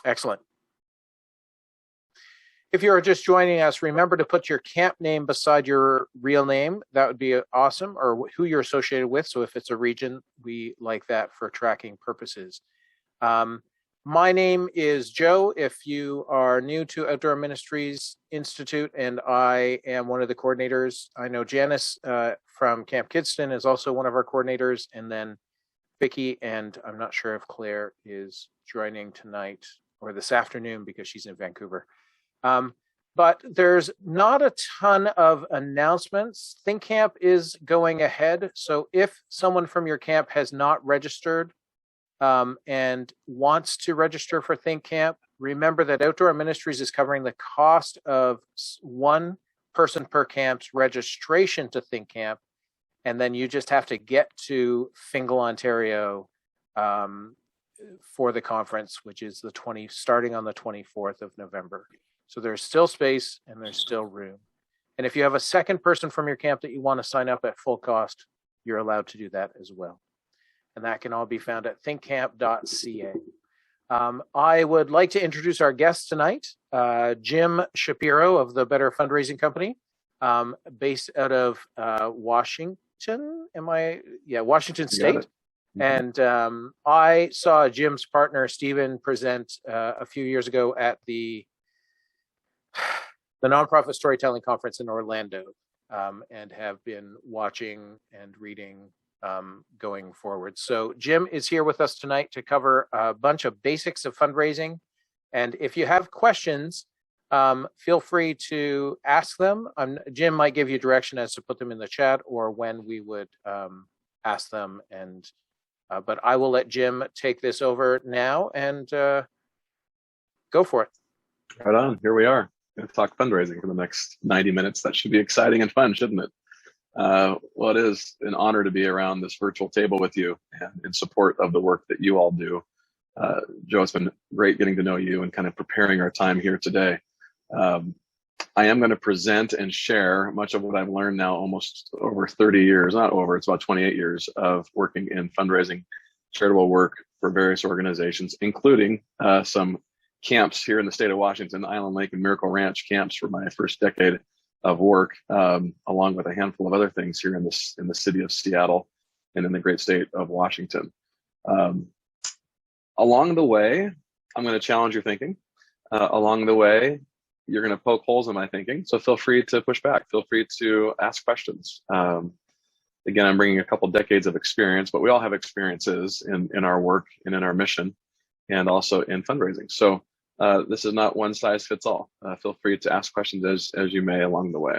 Excellent. If you are just joining us, remember to put your camp name beside your real name. That would be awesome, or who you're associated with. So if it's a region, we like that for tracking purposes. My name is Joe. If you are new to Outdoor Ministries Institute, and I am one of the coordinators. I know Janice from Camp Kidston is also one of our coordinators, and then Vicki, and I'm not sure if Claire is joining tonight or this afternoon because she's in Vancouver. But there's not a ton of announcements. Think Camp is going ahead. So if someone from your camp has not registered and wants to register for Think Camp, remember that Outdoor Ministries is covering the cost of one person per camp's registration to Think Camp. And then you just have to get to Fingal, Ontario for the conference, which is starting on the 24th of November. So there's still space and there's still room. And if you have a second person from your camp that you want to sign up at full cost, you're allowed to do that as well. And that can all be found at thinkcamp.ca. I would like to introduce our guest tonight, Jim Shapiro of the Better Fundraising Company, based out of Washington. Washington State. And I saw Jim's partner, Stephen, present a few years ago at the Nonprofit Storytelling Conference in Orlando, and have been watching and reading going forward. So Jim is here with us tonight to cover a bunch of basics of fundraising. And if you have questions, feel free to ask them. Jim might give you direction as to put them in the chat or when we would ask them. And but I will let Jim take this over now and go for it. Right on. Here we are. Going to talk fundraising for the next 90 minutes. That should be exciting and fun, shouldn't it? Well, it is an honor to be around this virtual table with you and in support of the work that you all do. Joe, it's been great getting to know you and kind of preparing our time here today. I am going to present and share much of what I've learned now almost over 30 years, not over, it's about 28 years of working in fundraising, charitable work for various organizations, including some camps here in the state of Washington, Island Lake and Miracle Ranch camps for my first decade of work, along with a handful of other things here in the city of Seattle and in the great state of Washington. Along the way, I'm going to challenge your thinking. Along the way, you're going to poke holes in my thinking. So feel free to push back. Feel free to ask questions. Again, I'm bringing a couple decades of experience, but we all have experiences in our work and in our mission and also in fundraising. So this is not one size fits all. Feel free to ask questions as you may along the way.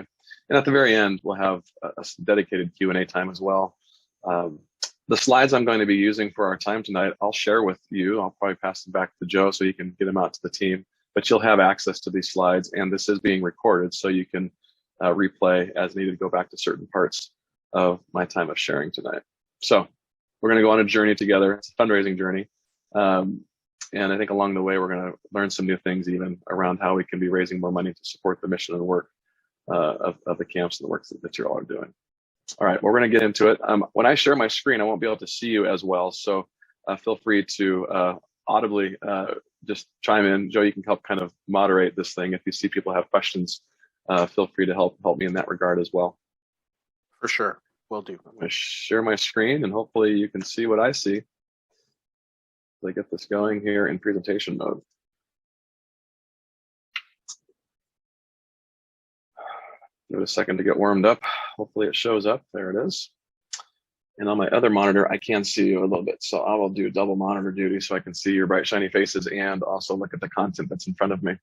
And at the very end, we'll have a dedicated Q&A time as well. The slides I'm going to be using for our time tonight, I'll share with you. I'll probably pass them back to Joe so you can get them out to the team. But you'll have access to these slides, and this is being recorded so you can replay as needed, go back to certain parts of my time of sharing tonight. So we're going to go on a journey together. It's a fundraising journey. And I think along the way, we're going to learn some new things even around how we can be raising more money to support the mission and work of the camps and the work that you all are doing. All right, well, we're going to get into it. When I share my screen, I won't be able to see you as well. So feel free to audibly just chime in. Joe, you can help kind of moderate this thing. If you see people have questions, feel free to help me in that regard as well. For sure, will do. I'm going to share my screen and hopefully you can see what I see. I get this going here in presentation mode. Give it a second to get warmed up. Hopefully it shows up. There it is. And on my other monitor, I can see you a little bit. So I will do double monitor duty so I can see your bright, shiny faces and also look at the content that's in front of me.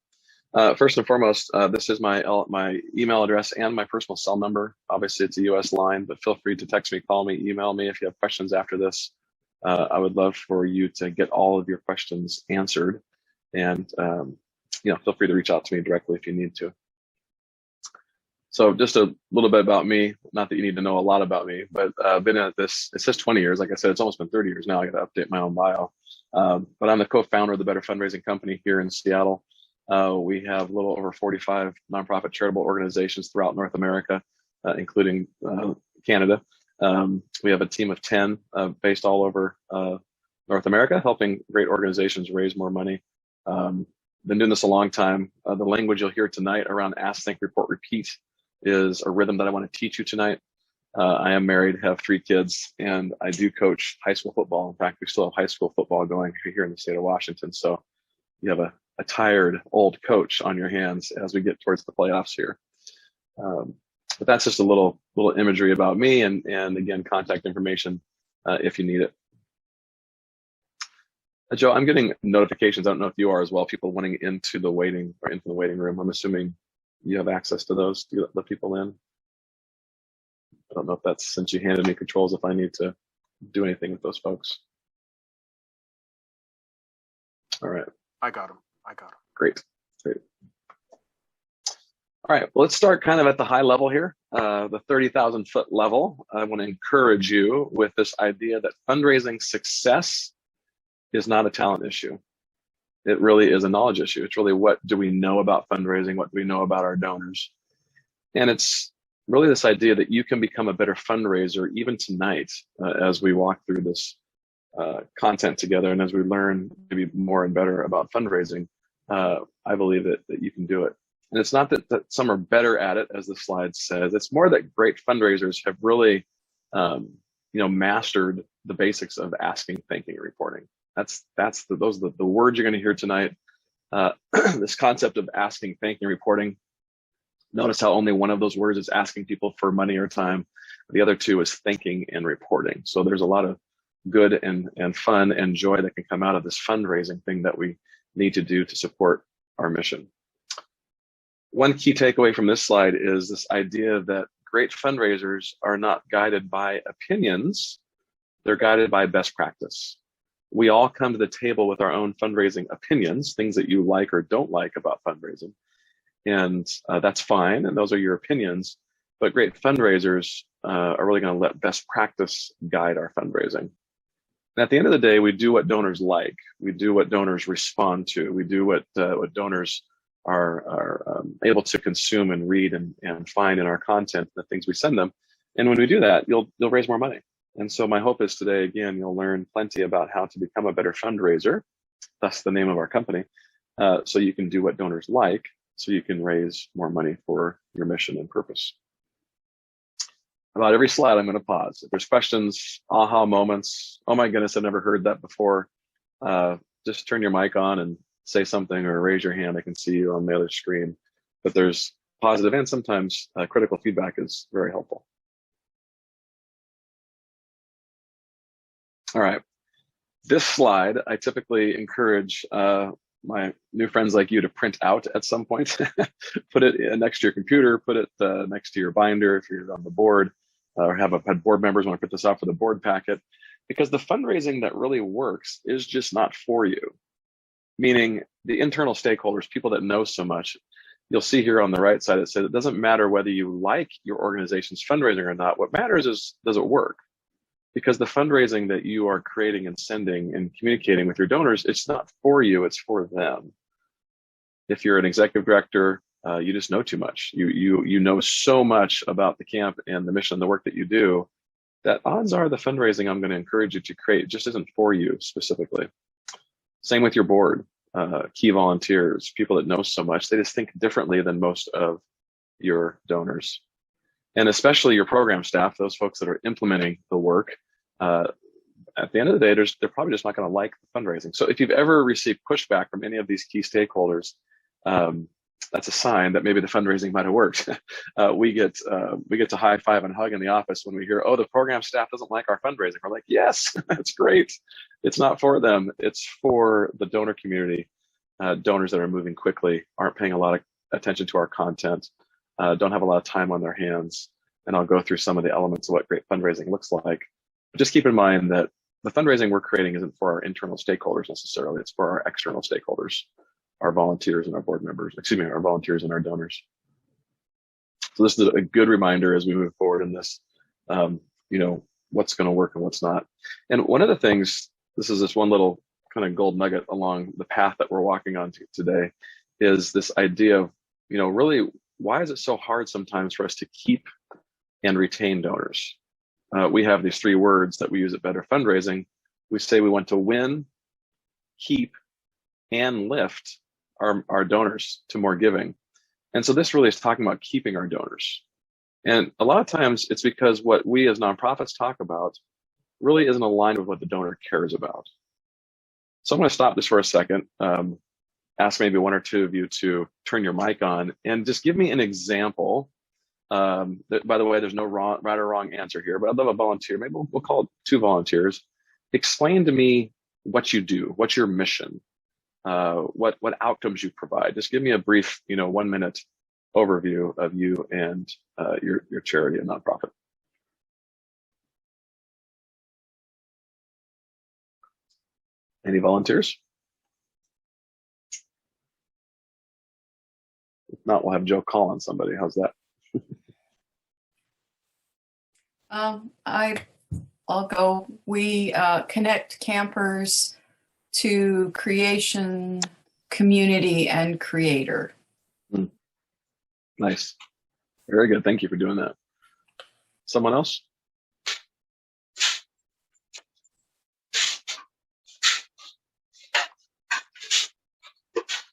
First and foremost, this is my email address and my personal cell number. Obviously, it's a US line, but feel free to text me, call me, email me if you have questions after this. I would love for you to get all of your questions answered. And feel free to reach out to me directly if you need to. So just a little bit about me, not that you need to know a lot about me, but I've been at this, it says 20 years. Like I said, it's almost been 30 years now. I got to update my own bio. But I'm the co-founder of the Better Fundraising Company here in Seattle. We have a little over 45 nonprofit charitable organizations throughout North America, including Canada. We have a team of 10 based all over North America, helping great organizations raise more money Been doing this a long time. The language you'll hear tonight around ask, think, report, repeat is a rhythm that I want to teach you tonight. I am married, have 3 kids, and I do coach high school football. In fact, we still have high school football going here in the state of Washington. So you have a tired old coach on your hands as we get towards the playoffs here. But that's just a little imagery about me, and again, contact information if you need it. Joe, I'm getting notifications. I don't know if you are as well. People wanting into the waiting room. I'm assuming you have access to those. Do you let people in? I don't know if that's since you handed me controls, if I need to do anything with those folks. All right. I got them. Great. All right, well, let's start kind of at the high level here, the 30,000 foot level. I want to encourage you with this idea that fundraising success is not a talent issue. It really is a knowledge issue. It's really, what do we know about fundraising? What do we know about our donors? And it's really this idea that you can become a better fundraiser even tonight as we walk through this content together, and as we learn maybe more and better about fundraising. I believe that you can do it. And it's not that some are better at it, as the slide says. It's more that great fundraisers have really, mastered the basics of asking, thinking, and reporting. Those are the words you're going to hear tonight. This concept of asking, thinking, and reporting. Notice how only one of those words is asking people for money or time. The other 2 is thinking and reporting. So there's a lot of good and fun and joy that can come out of this fundraising thing that we need to do to support our mission. One key takeaway from this slide is this idea that great fundraisers are not guided by opinions, they're guided by best practice. We all come to the table with our own fundraising opinions, things that you like or don't like about fundraising. And that's fine, and those are your opinions, but great fundraisers are really going to let best practice guide our fundraising. And at the end of the day, we do what donors like. We do what donors respond to. We do what donors are able to consume and read and find in our content, the things we send them. And when we do that, you'll raise more money. And so my hope is today, again, you'll learn plenty about how to become a better fundraiser. That's the name of our company. So you can do what donors like, so you can raise more money for your mission and purpose. About every slide, I'm going to pause. If there's questions, aha moments, oh my goodness, I've never heard that before, just turn your mic on and say something or raise your hand. I can see you on the other screen. But there's positive and sometimes critical feedback is very helpful. All right. This slide, I typically encourage my new friends like you to print out at some point. Put it next to your computer, put it next to your binder if you're on the board, or had board members want to print this out for the board packet, because the fundraising that really works is just not for you. Meaning the internal stakeholders, people that know so much. You'll see here on the right side, it says it doesn't matter whether you like your organization's fundraising or not. What matters is, does it work? Because the fundraising that you are creating and sending and communicating with your donors, it's not for you, it's for them. If you're an executive director, you just know too much. You know so much about the camp and the mission and the work that you do, that odds are the fundraising I'm going to encourage you to create just isn't for you specifically. Same with your board, key volunteers, people that know so much, they just think differently than most of your donors. And especially your program staff, those folks that are implementing the work, at the end of the day, they're probably just not going to like the fundraising. So if you've ever received pushback from any of these key stakeholders, that's a sign that maybe the fundraising might have worked. We get to high five and hug in the office when we hear, oh, the program staff doesn't like our fundraising. We're like, yes, that's great. It's not for them. It's for the donor community. Donors that are moving quickly, aren't paying a lot of attention to our content, don't have a lot of time on their hands. And I'll go through some of the elements of what great fundraising looks like. But just keep in mind that the fundraising we're creating isn't for our internal stakeholders necessarily. It's for our external stakeholders, our volunteers and our board members, our volunteers and our donors. So this is a good reminder as we move forward in this, what's going to work and what's not. And one of the things, this is just one little kind of gold nugget along the path that we're walking on to today, is this idea of, really, why is it so hard sometimes for us to keep and retain donors? We have these 3 words that we use at Better Fundraising. We say we want to win, keep, and lift our donors to more giving. And so this really is talking about keeping our donors. And a lot of times it's because what we as nonprofits talk about really isn't aligned with what the donor cares about. So I'm going to stop this for a second, ask maybe one or two of you to turn your mic on and just give me an example. By the way, there's no right or wrong answer here, but I'd love a volunteer. Maybe we'll call it 2 volunteers. Explain to me what you do, what's your mission, what outcomes you provide. Just give me a brief, 1-minute overview of you and your charity and nonprofit. Any volunteers? If not, we'll have Joe call on somebody. How's that? I'll go. We connect campers to creation, community, and creator. Nice. Very good. Thank you for doing that. Someone else?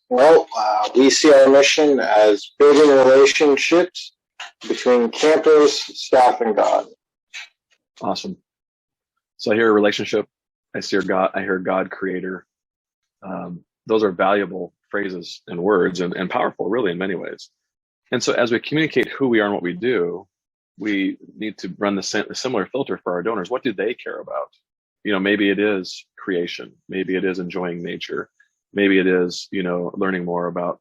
Well, we see our mission as building relationships between campers, staff, and God. Awesome. So I hear relationship. I hear God, creator. Those are valuable phrases and words and powerful, really, in many ways. And so as we communicate who we are and what we do, we need to run the similar filter for our donors. What do they care about? Maybe it is creation. Maybe it is enjoying nature. Maybe it is, learning more about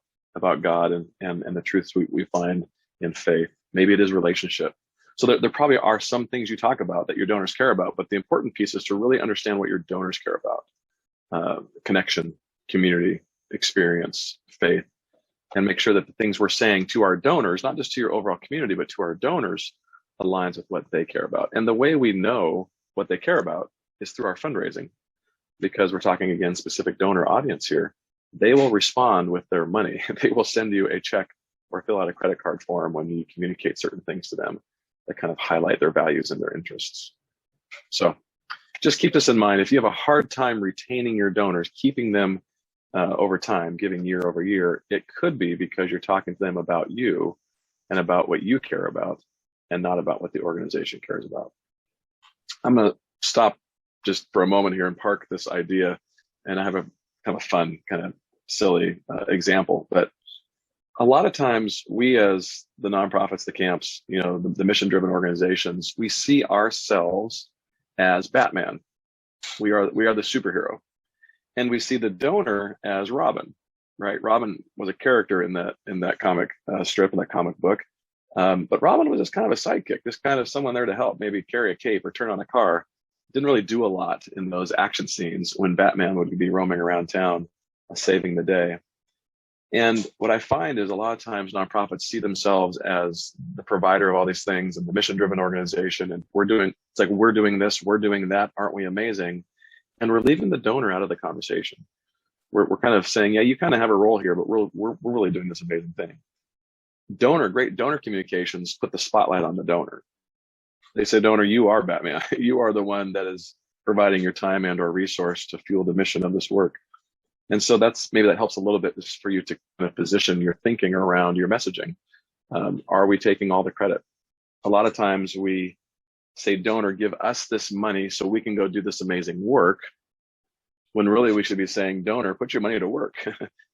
God and the truths we find in faith. Maybe it is relationship. So there probably are some things you talk about that your donors care about, but the important piece is to really understand what your donors care about. Connection, community, experience, faith, and make sure that the things we're saying to our donors, not just to your overall community, but to our donors, aligns with what they care about. And the way we know what they care about is through our fundraising. Because we're talking, again, specific donor audience here, they will respond with their money. They will send you a check or fill out a credit card form when you communicate certain things to them that kind of highlight their values and their interests. So just keep this in mind. If you have a hard time retaining your donors, keeping them over time, giving year over year, it could be because you're talking to them about you and about what you care about and not about what the organization cares about. I'm going to stop just for a moment here and park this idea, and I have a kind of fun, kind of silly example. But a lot of times we, as the nonprofits, the camps, the mission-driven organizations, we see ourselves as Batman. We are the superhero, and we see the donor as Robin, right? Robin was a character in that comic strip, in that comic book, but Robin was just kind of a sidekick, just kind of someone there to help, maybe carry a cape or turn on a car. Didn't really do a lot in those action scenes when Batman would be roaming around town saving the day. And what I find is a lot of times nonprofits see themselves as the provider of all these things and the mission-driven organization, and we're doing this, we're doing that, aren't we amazing? And we're leaving the donor out of the conversation. We're kind of saying, yeah, you kind of have a role here, but we're really doing this amazing thing. Great donor communications put the spotlight on the donor. They say, donor, you are Batman. You are the one that is providing your time and or resource to fuel the mission of this work. And so maybe that helps a little bit just for you to kind of position your thinking around your messaging. Are we taking all the credit? A lot of times we say, donor, give us this money so we can go do this amazing work, when really we should be saying, donor, put your money to work.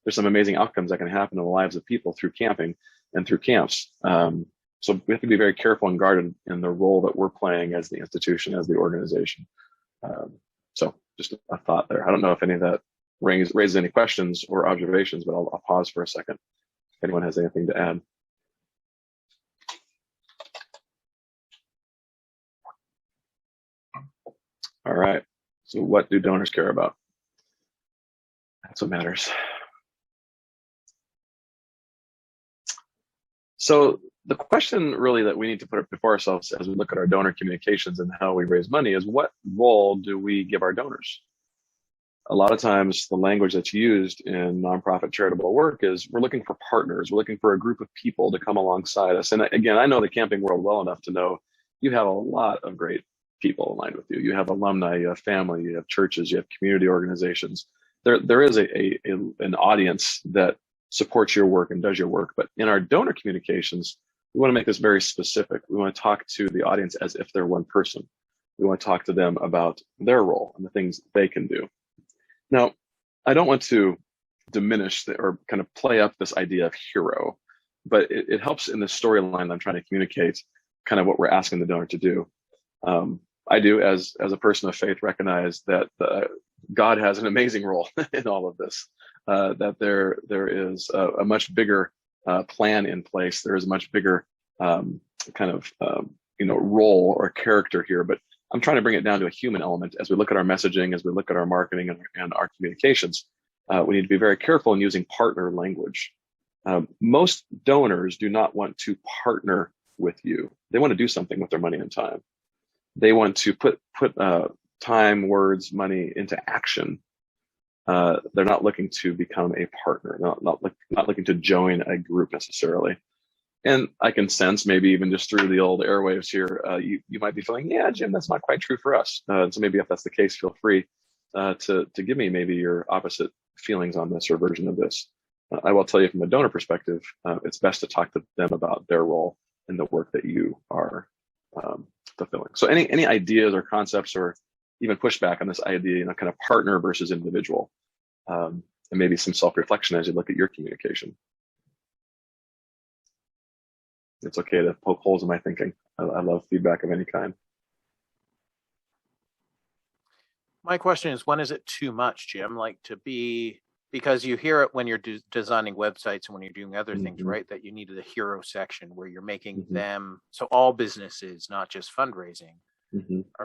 There's some amazing outcomes that can happen in the lives of people through camping and through camps. So we have to be very careful and guarded in the role that we're playing as the institution, as the organization. So just a thought there. I don't know if any of that raises any questions or observations, but I'll pause for a second if anyone has anything to add. All right. So what do donors care about? That's what matters. So the question really that we need to put before ourselves as we look at our donor communications and how we raise money is, what role do we give our donors? A lot of times the language that's used in nonprofit charitable work is, we're looking for partners. We're looking for a group of people to come alongside us. And again, I know the camping world well enough to know you have a lot of great people aligned with you. You have alumni, you have family, you have churches, you have community organizations there is an audience that supports your work and does your work. But in our donor communications, we want to make this very specific. We want to talk to the audience as if they're one person. We want to talk to them about their role and the things they can do. Now, I don't want to diminish or kind of play up this idea of hero, but it helps in the storyline I'm trying to communicate kind of what we're asking the donor to do. I do, as a person of faith, recognize that God has an amazing role in all of this, that there is a much bigger plan in place. There is a much bigger role or character here, but I'm trying to bring it down to a human element as we look at our messaging, as we look at our marketing and our communications. We need to be very careful in using partner language. Most donors do not want to partner with you. They want to do something with their money and time. They want to put time, words, money into action. They're not looking to become a partner, not looking to join a group necessarily. And I can sense, maybe even just through the old airwaves here, you might be feeling, yeah, Jim, that's not quite true for us. So maybe if that's the case, feel free to give me maybe your opposite feelings on this or version of this. I will tell you from a donor perspective, it's best to talk to them about their role in the work that you are fulfilling. So any ideas or concepts or even pushback on this idea, kind of partner versus individual, and maybe some self-reflection as you look at your communication. It's okay to poke holes in my thinking. I love feedback of any kind. My question is, when is it too much, Jim? Like because you hear it when you're designing websites and when you're doing other things, right? That you need the hero section where you're making them, so all businesses, not just fundraising,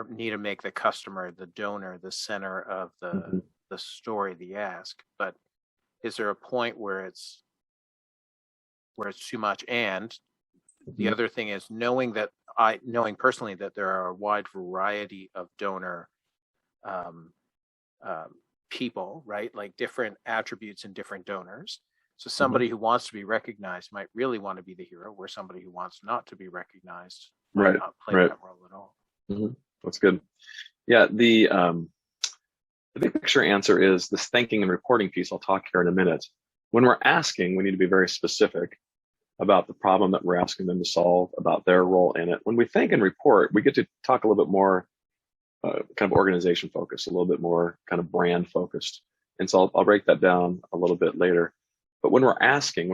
need to make the customer, the donor, the center of the story, the ask. But is there a point where it's too much? And the other thing is knowing personally that there are a wide variety of donor people, right? Like different attributes in different donors. So somebody who wants to be recognized might really want to be the hero, where somebody who wants not to be recognized might not play that role at all. That's good. Yeah, the big picture answer is this thanking and reporting piece. I'll talk here in a minute. When we're asking, we need to be very specific about the problem that we're asking them to solve, about their role in it. When we thank and report, we get to talk a little bit more kind of organization focused, a little bit more kind of brand focused. And so I'll break that down a little bit later. But when we're asking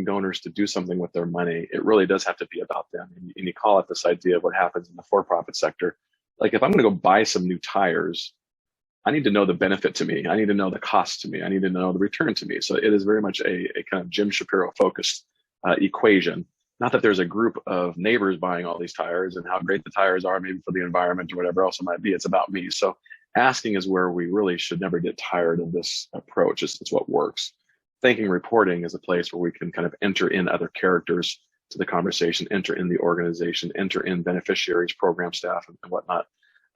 donors to do something with their money, it really does have to be about them. And you call it this idea of what happens in the for-profit sector. Like if I'm going to go buy some new tires, I need to know the benefit to me. I need to know the cost to me. I need to know the return to me. So it is very much a kind of Jim Shapiro focused equation. Not that there's a group of neighbors buying all these tires and how great the tires are, maybe for the environment or whatever else it might be. It's about me. So asking is where we really should never get tired of this approach. It's what works. Thanking and reporting is a place where we can kind of enter in other characters to the conversation, enter in the organization, enter in beneficiaries, program staff, and whatnot.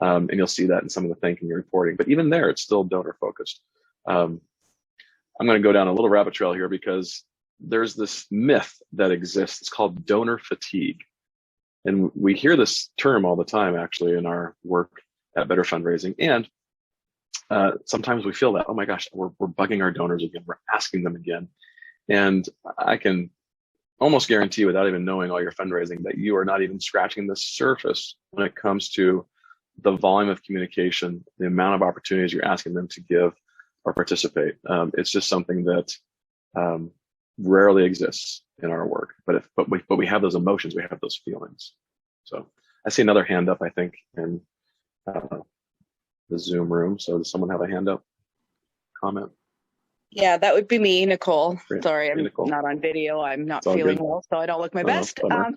And you'll see that in some of the thanking and reporting. But even there, it's still donor focused. I'm going to go down a little rabbit trail here because there's this myth that exists. It's called donor fatigue. And we hear this term all the time, actually, in our work at Better Fundraising. And sometimes we feel that, oh my gosh, we're bugging our donors again. We're asking them again. And I can almost guarantee, without even knowing all your fundraising, that you are not even scratching the surface when it comes to the volume of communication, the amount of opportunities you're asking them to give or participate. It's just something that rarely exists in our work. But we have those emotions, we have those feelings. So I see another hand up, I think, in the Zoom room. So does someone have a hand up? Comment? Yeah, that would be me, Nicole. Great. Sorry, I'm Nicole. not on video. I'm not It's all feeling good. well, so I don't look my Oh, best. bummer.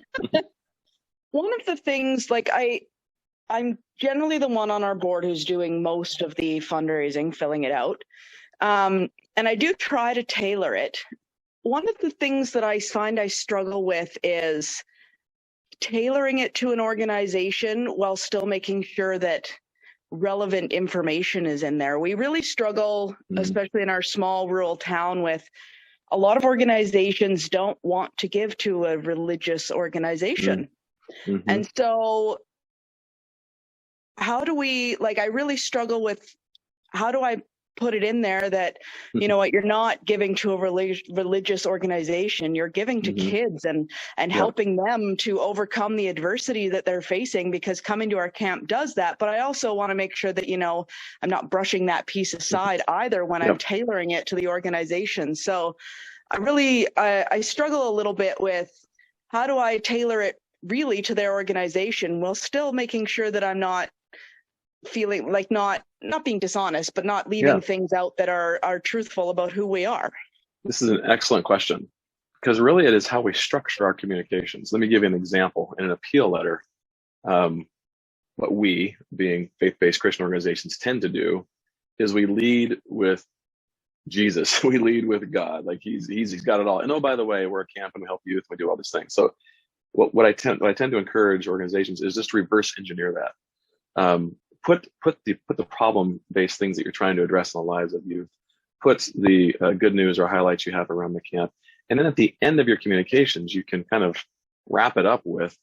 One of the things, like I'm generally the one on our board who's doing most of the fundraising, filling it out. And I do try to tailor it. One of the things that I find I struggle with is tailoring it to an organization while still making sure that relevant information is in there. We really struggle, especially in our small rural town, with a lot of organizations don't want to give to a religious organization. And so how do we, like, I really struggle with, how do I put it in there that, you know what, you're not giving to a religious organization, you're giving to kids and helping them to overcome the adversity that they're facing, because coming to our camp does that. But I also want to make sure that, you know, I'm not brushing that piece aside either when I'm tailoring it to the organization. So I struggle a little bit with how do I tailor it really to their organization while still making sure that I'm not feeling like not being dishonest, but not leaving things out that are truthful about who we are. This is an excellent question, because really it is how we structure our communications. Let me give you an example. In an appeal letter, what we, being faith-based Christian organizations, tend to do is we lead with Jesus. We lead with God. Like he's got it all. And oh, by the way, we're a camp and we help youth. We do all these things. So what I tend to encourage organizations is just reverse engineer that. Put the problem-based things that you're trying to address in the lives of youth. Put the good news or highlights you have around the camp. And then at the end of your communications, you can kind of wrap it up with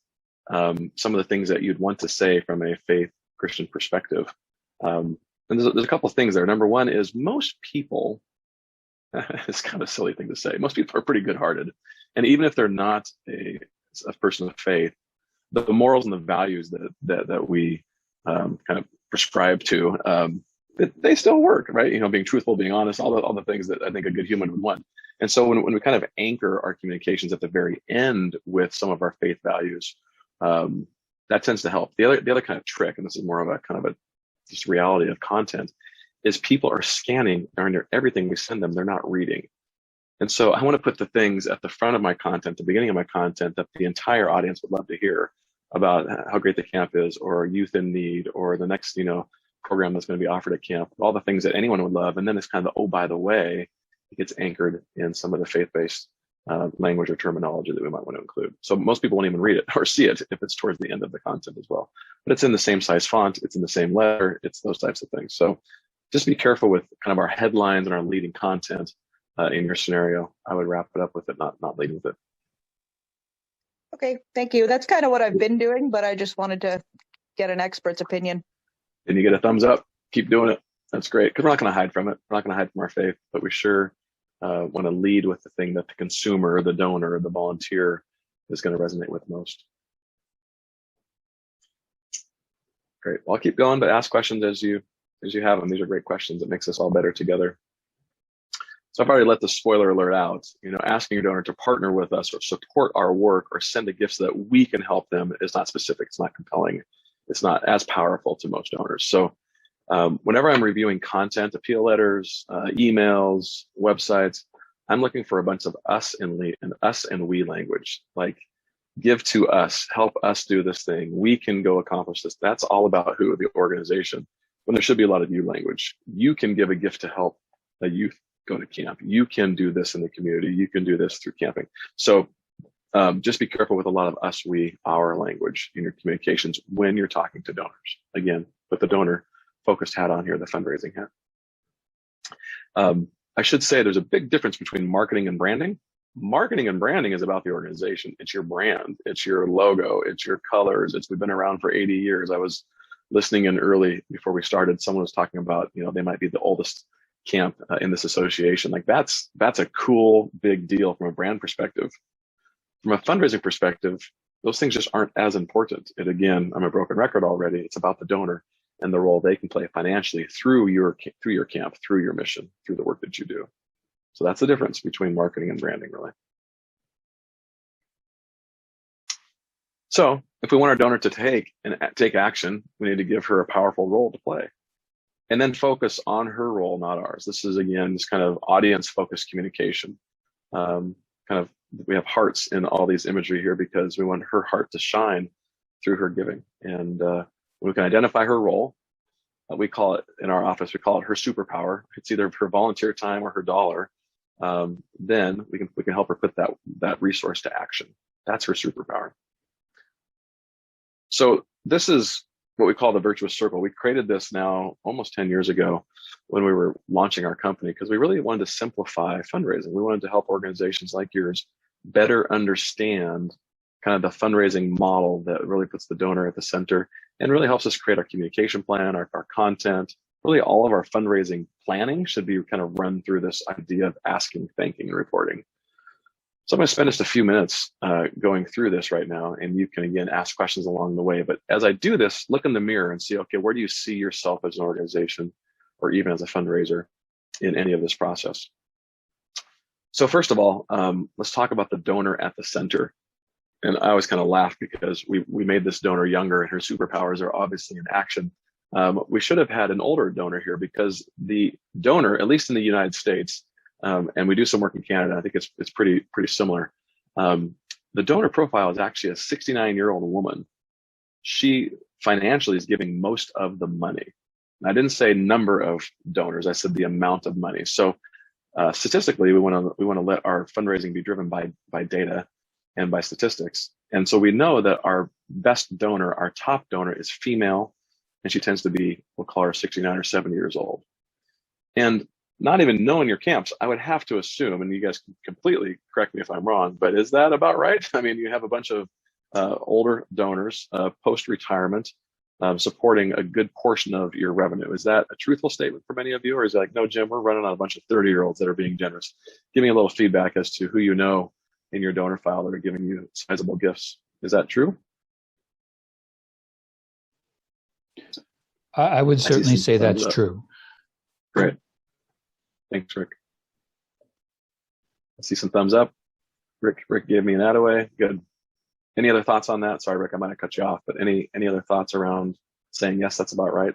some of the things that you'd want to say from a faith Christian perspective. And there's a couple of things there. Number one is most people, it's kind of a silly thing to say, most people are pretty good-hearted. And even if they're not a person of faith, the morals and the values that we kind of prescribe to, they still work, right? You know, being truthful, being honest, all the things that I think a good human would want. And so when we kind of anchor our communications at the very end with some of our faith values, that tends to help. The other kind of trick, and this is more of a kind of a just reality of content, is people are scanning everything we send them. They're not reading. And so I want to put the things at the front of my content, the beginning of my content, that the entire audience would love to hear about how great the camp is, or youth in need, or the next, you know, program that's going to be offered at camp, all the things that anyone would love. And then it's kind of, oh, by the way, it gets anchored in some of the faith-based language or terminology that we might want to include. So most people won't even read it or see it if it's towards the end of the content as well. But it's in the same size font, it's in the same letter, it's those types of things. So just be careful with kind of our headlines and our leading content in your scenario. I would wrap it up with it, not leading with it. Okay, thank you. That's kind of what I've been doing, but I just wanted to get an expert's opinion. And you get a thumbs up, keep doing it. That's great, because we're not going to hide from it. We're not going to hide from our faith, but we sure want to lead with the thing that the consumer, or the donor, or the volunteer is going to resonate with most. Great. Well, I'll keep going, but ask questions as you have them. These are great questions. It makes us all better together. So I've already let the spoiler alert out. You know, asking your donor to partner with us or support our work or send a gift so that we can help them is not specific. It's not compelling. It's not as powerful to most donors. So whenever I'm reviewing content, appeal letters, emails, websites, I'm looking for a bunch of us and we language, like give to us, help us do this thing. We can go accomplish this. That's all about who, the organization, when there should be a lot of you language. You can give a gift to help a youth go to camp. You can do this in the community. You can do this through camping. So just be careful with a lot of us, we, our language in your communications when you're talking to donors. Again, put the donor focused hat on here, the fundraising hat. I should say there's a big difference between marketing and branding. Marketing and branding is about the organization. It's your brand. It's your logo. It's your colors. We've been around for 80 years. I was listening in early before we started. Someone was talking about, you know, they might be the oldest camp in this association. Like that's a cool, big deal from a brand perspective. From a fundraising perspective, those things just aren't as important. And again, I'm a broken record already. It's about the donor and the role they can play financially through your camp, through your mission, through the work that you do. So that's the difference between marketing and branding, really. So if we want our donor to take action, we need to give her a powerful role to play. And then focus on her role, not ours. This is, again, this kind of audience-focused communication. We have hearts in all these imagery here because we want her heart to shine through her giving. And we can identify her role. We call it, in our office, we call it her superpower. It's either her volunteer time or her dollar. Then we can help her put that resource to action. That's her superpower. So this is what we call the virtuous circle. We created this now almost 10 years ago when we were launching our company because we really wanted to simplify fundraising. We wanted to help organizations like yours better understand kind of the fundraising model that really puts the donor at the center and really helps us create our communication plan, our content, really all of our fundraising planning should be kind of run through this idea of asking, thanking, and reporting. So I'm going to spend just a few minutes going through this right now, and you can, again, ask questions along the way. But as I do this, look in the mirror and see, okay, where do you see yourself as an organization or even as a fundraiser in any of this process? So first of all, let's talk about the donor at the center. And I always kind of laugh because we made this donor younger and her superpowers are obviously in action. We should have had an older donor here because the donor, at least in the United States, and we do some work in Canada, I think it's pretty similar. The donor profile is actually a 69-year-old woman. She financially is giving most of the money. And I didn't say number of donors, I said the amount of money. So statistically, we want to let our fundraising be driven by data and by statistics. And so we know that our best donor, our top donor, is female, and she tends to be, we'll call her 69 or 70 years old. And not even knowing your camps, I would have to assume, and you guys can completely correct me if I'm wrong, but is that about right? I mean, you have a bunch of older donors post-retirement supporting a good portion of your revenue. Is that a truthful statement for many of you? Or is it like, no, Jim, we're running on a bunch of 30-year-olds that are being generous? Give me a little feedback as to who you know in your donor file that are giving you sizable gifts. Is that true? I would certainly say that's true. Great. Thanks, Rick. I see some thumbs up. Rick gave me an attaway. Good. Any other thoughts on that? Sorry, Rick, I might have cut you off, but any other thoughts around saying, yes, that's about right?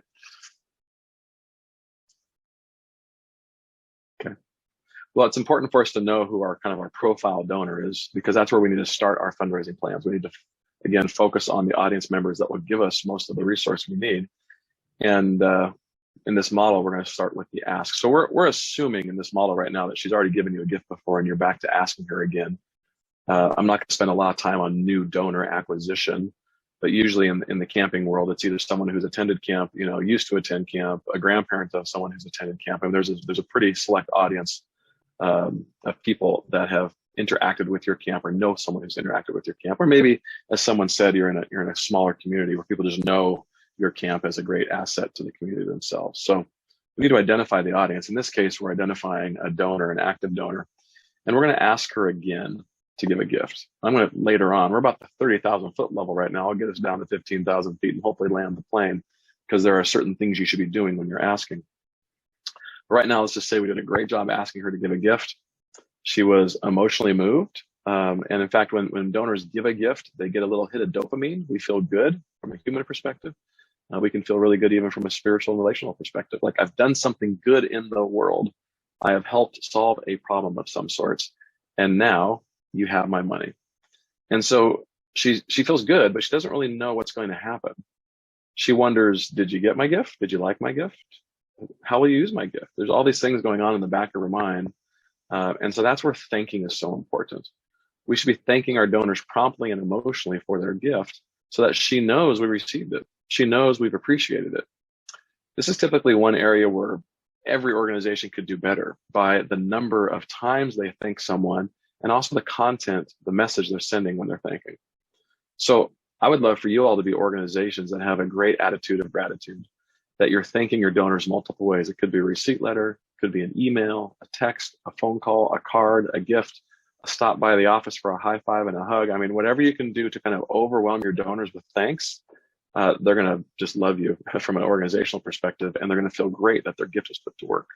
Okay. Well, it's important for us to know who our profile donor is, because that's where we need to start our fundraising plans. We need to, again, focus on the audience members that will give us most of the resource we need. And in this model, we're going to start with the ask. So we're assuming in this model right now that she's already given you a gift before and you're back to asking her again. I'm not going to spend a lot of time on new donor acquisition, but usually in the camping world, it's either someone who's attended camp, used to attend camp, a grandparent of someone who's attended camp. And there's a pretty select audience of people that have interacted with your camp or know someone who's interacted with your camp. Or maybe, as someone said, you're in a smaller community where people just know your camp as a great asset to the community themselves. So we need to identify the audience. In this case, we're identifying a donor, an active donor, and we're going to ask her again to give a gift. I'm going to later on, we're about the 30,000 foot level right now. I'll get us down to 15,000 feet and hopefully land the plane, because there are certain things you should be doing when you're asking. But right now, let's just say we did a great job asking her to give a gift. She was emotionally moved. And in fact, when donors give a gift, they get a little hit of dopamine. We feel good from a human perspective. We can feel really good even from a spiritual and relational perspective. Like, I've done something good in the world. I have helped solve a problem of some sorts. And now you have my money. And so she feels good, but she doesn't really know what's going to happen. She wonders, did you get my gift? Did you like my gift? How will you use my gift? There's all these things going on in the back of her mind. And so that's where thanking is so important. We should be thanking our donors promptly and emotionally for their gift so that she knows we received it. She knows we've appreciated it. This is typically one area where every organization could do better by the number of times they thank someone and also the content, the message they're sending when they're thanking. So I would love for you all to be organizations that have a great attitude of gratitude, that you're thanking your donors multiple ways. It could be a receipt letter, could be an email, a text, a phone call, a card, a gift, a stop by the office for a high five and a hug. I mean, whatever you can do to kind of overwhelm your donors with thanks, they're going to just love you from an organizational perspective, and they're going to feel great that their gift is put to work.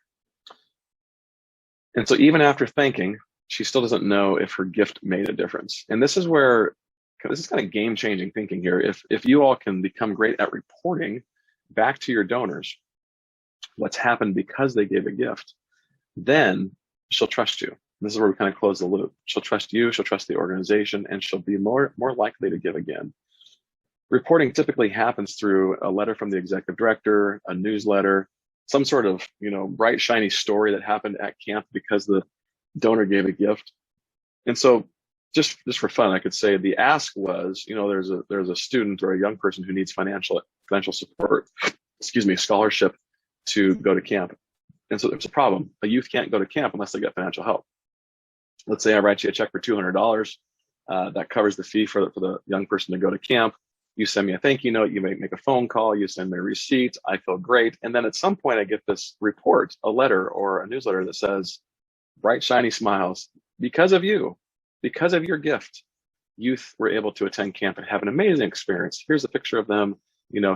And so even after thanking, she still doesn't know if her gift made a difference. And this is where, this is kind of game-changing thinking here. If you all can become great at reporting back to your donors what's happened because they gave a gift, then she'll trust you. This is where we kind of close the loop. She'll trust you, she'll trust the organization, and she'll be more likely to give again. Reporting typically happens through a letter from the executive director, a newsletter, some sort of, bright, shiny story that happened at camp because the donor gave a gift. And so just for fun, I could say the ask was, there's a student or a young person who needs financial support, scholarship to go to camp. And so there's a problem. A youth can't go to camp unless they get financial help. Let's say I write you a check for $200. That covers the fee for the young person to go to camp. You send me a thank you note, you may make a phone call, you send me a receipt, I feel great. And then at some point I get this report, a letter or a newsletter that says, bright, shiny smiles, because of you, because of your gift, youth were able to attend camp and have an amazing experience. Here's a picture of them,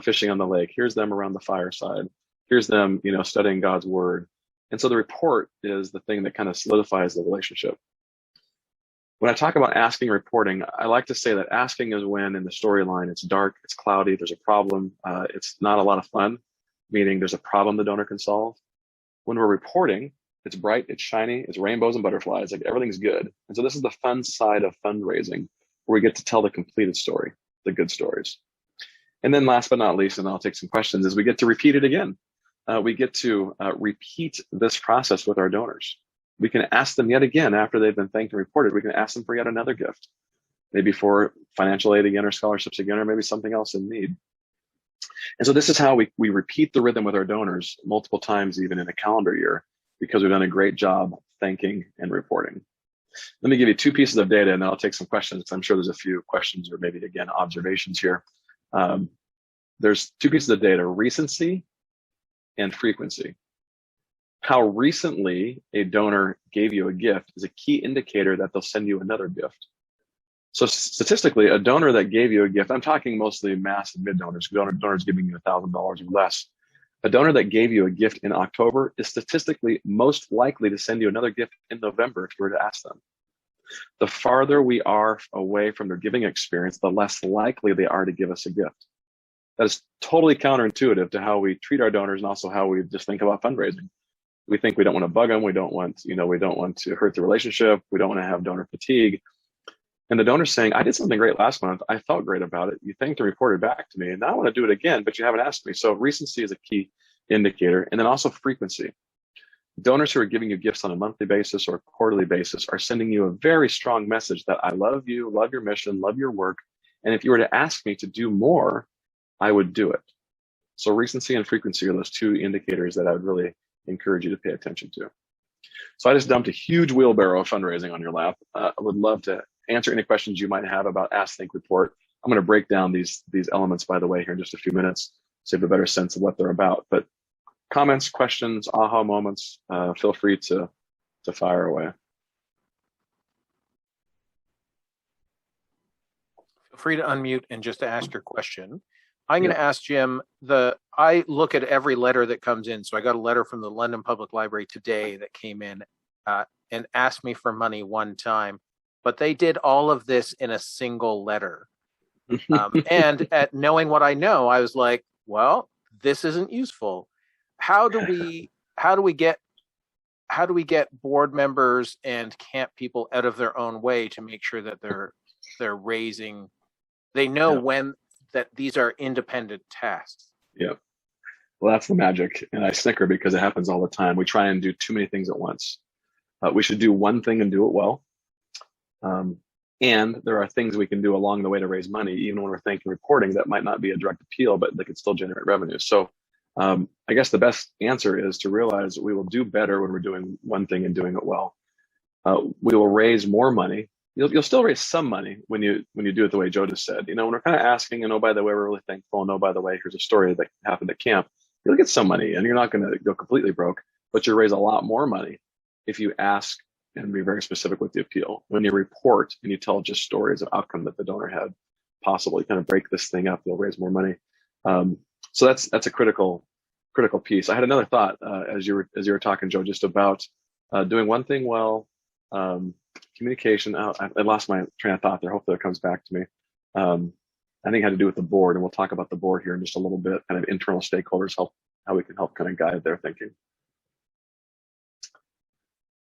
fishing on the lake. Here's them around the fireside. Here's them, studying God's word. And so the report is the thing that kind of solidifies the relationship. When I talk about asking reporting, I like to say that asking is when in the storyline it's dark, it's cloudy, there's a problem, it's not a lot of fun, meaning there's a problem the donor can solve. When we're reporting, it's bright, it's shiny, it's rainbows and butterflies, like everything's good. And so this is the fun side of fundraising, where we get to tell the completed story, the good stories. And then last but not least, and I'll take some questions, is we get to repeat it again. We get to repeat this process with our donors. We can ask them yet again after they've been thanked and reported. We can ask them for yet another gift, maybe for financial aid again or scholarships again, or maybe something else in need. And so this is how we repeat the rhythm with our donors multiple times, even in a calendar year, because we've done a great job thanking and reporting. Let me give you 2 pieces of data and then I'll take some questions, because I'm sure there's a few questions or maybe, again, observations here. There's 2 pieces of data, recency and frequency. How recently a donor gave you a gift is a key indicator that they'll send you another gift. So statistically, a donor that gave you a gift, I'm talking mostly mass and mid donors, donors giving you $1,000 or less. A donor that gave you a gift in October is statistically most likely to send you another gift in November if you were to ask them. The farther we are away from their giving experience, the less likely they are to give us a gift. That is totally counterintuitive to how we treat our donors and also how we just think about fundraising. We think we don't want to bug them. We don't want to hurt the relationship. We don't want to have donor fatigue. And the donor's saying, I did something great last month. I felt great about it. You thanked and reported back to me. And now I want to do it again, but you haven't asked me. So recency is a key indicator. And then also frequency. Donors who are giving you gifts on a monthly basis or quarterly basis are sending you a very strong message that I love you, love your mission, love your work. And if you were to ask me to do more, I would do it. So recency and frequency are those 2 indicators that I would really encourage you to pay attention to. So I just dumped a huge wheelbarrow of fundraising on your lap. I would love to answer any questions you might have about Ask, Think, Report. I'm going to break down these elements, by the way, here in just a few minutes, so you have a better sense of what they're about. But comments, questions, aha moments, feel free to fire away. Feel free to unmute and just to ask your question. I'm going to ask Jim, I look at every letter that comes in. So I got a letter from the London Public Library today that came in and asked me for money one time, but they did all of this in a single letter. And at knowing what I know, I was like, well, this isn't useful. How do we get board members and camp people out of their own way to make sure that they're raising, they know when that these are independent tasks? Yeah. Well, that's the magic. And I snicker because it happens all the time. We try and do too many things at once. We should do one thing and do it well. And there are things we can do along the way to raise money, even when we're thanking reporting, that might not be a direct appeal, but they could still generate revenue. So I guess the best answer is to realize we will do better when we're doing one thing and doing it well. We will raise more money. You'll still raise some money when you do it the way Joe just said. When we're kind of asking, and oh, by the way, we're really thankful, and oh, by the way, here's a story that happened at camp. You'll get some money, and you're not going to go completely broke, but you'll raise a lot more money if you ask and be very specific with the appeal. When you report and you tell just stories of outcome that the donor had possible, you kind of break this thing up, you'll raise more money. So that's a critical piece. I had another thought as you were talking, Joe, just about doing one thing well. Communication. I lost my train of thought there. Hopefully it comes back to me. I think it had to do with the board, and we'll talk about the board here in just a little bit. Kind of internal stakeholders, how we can help kind of guide their thinking.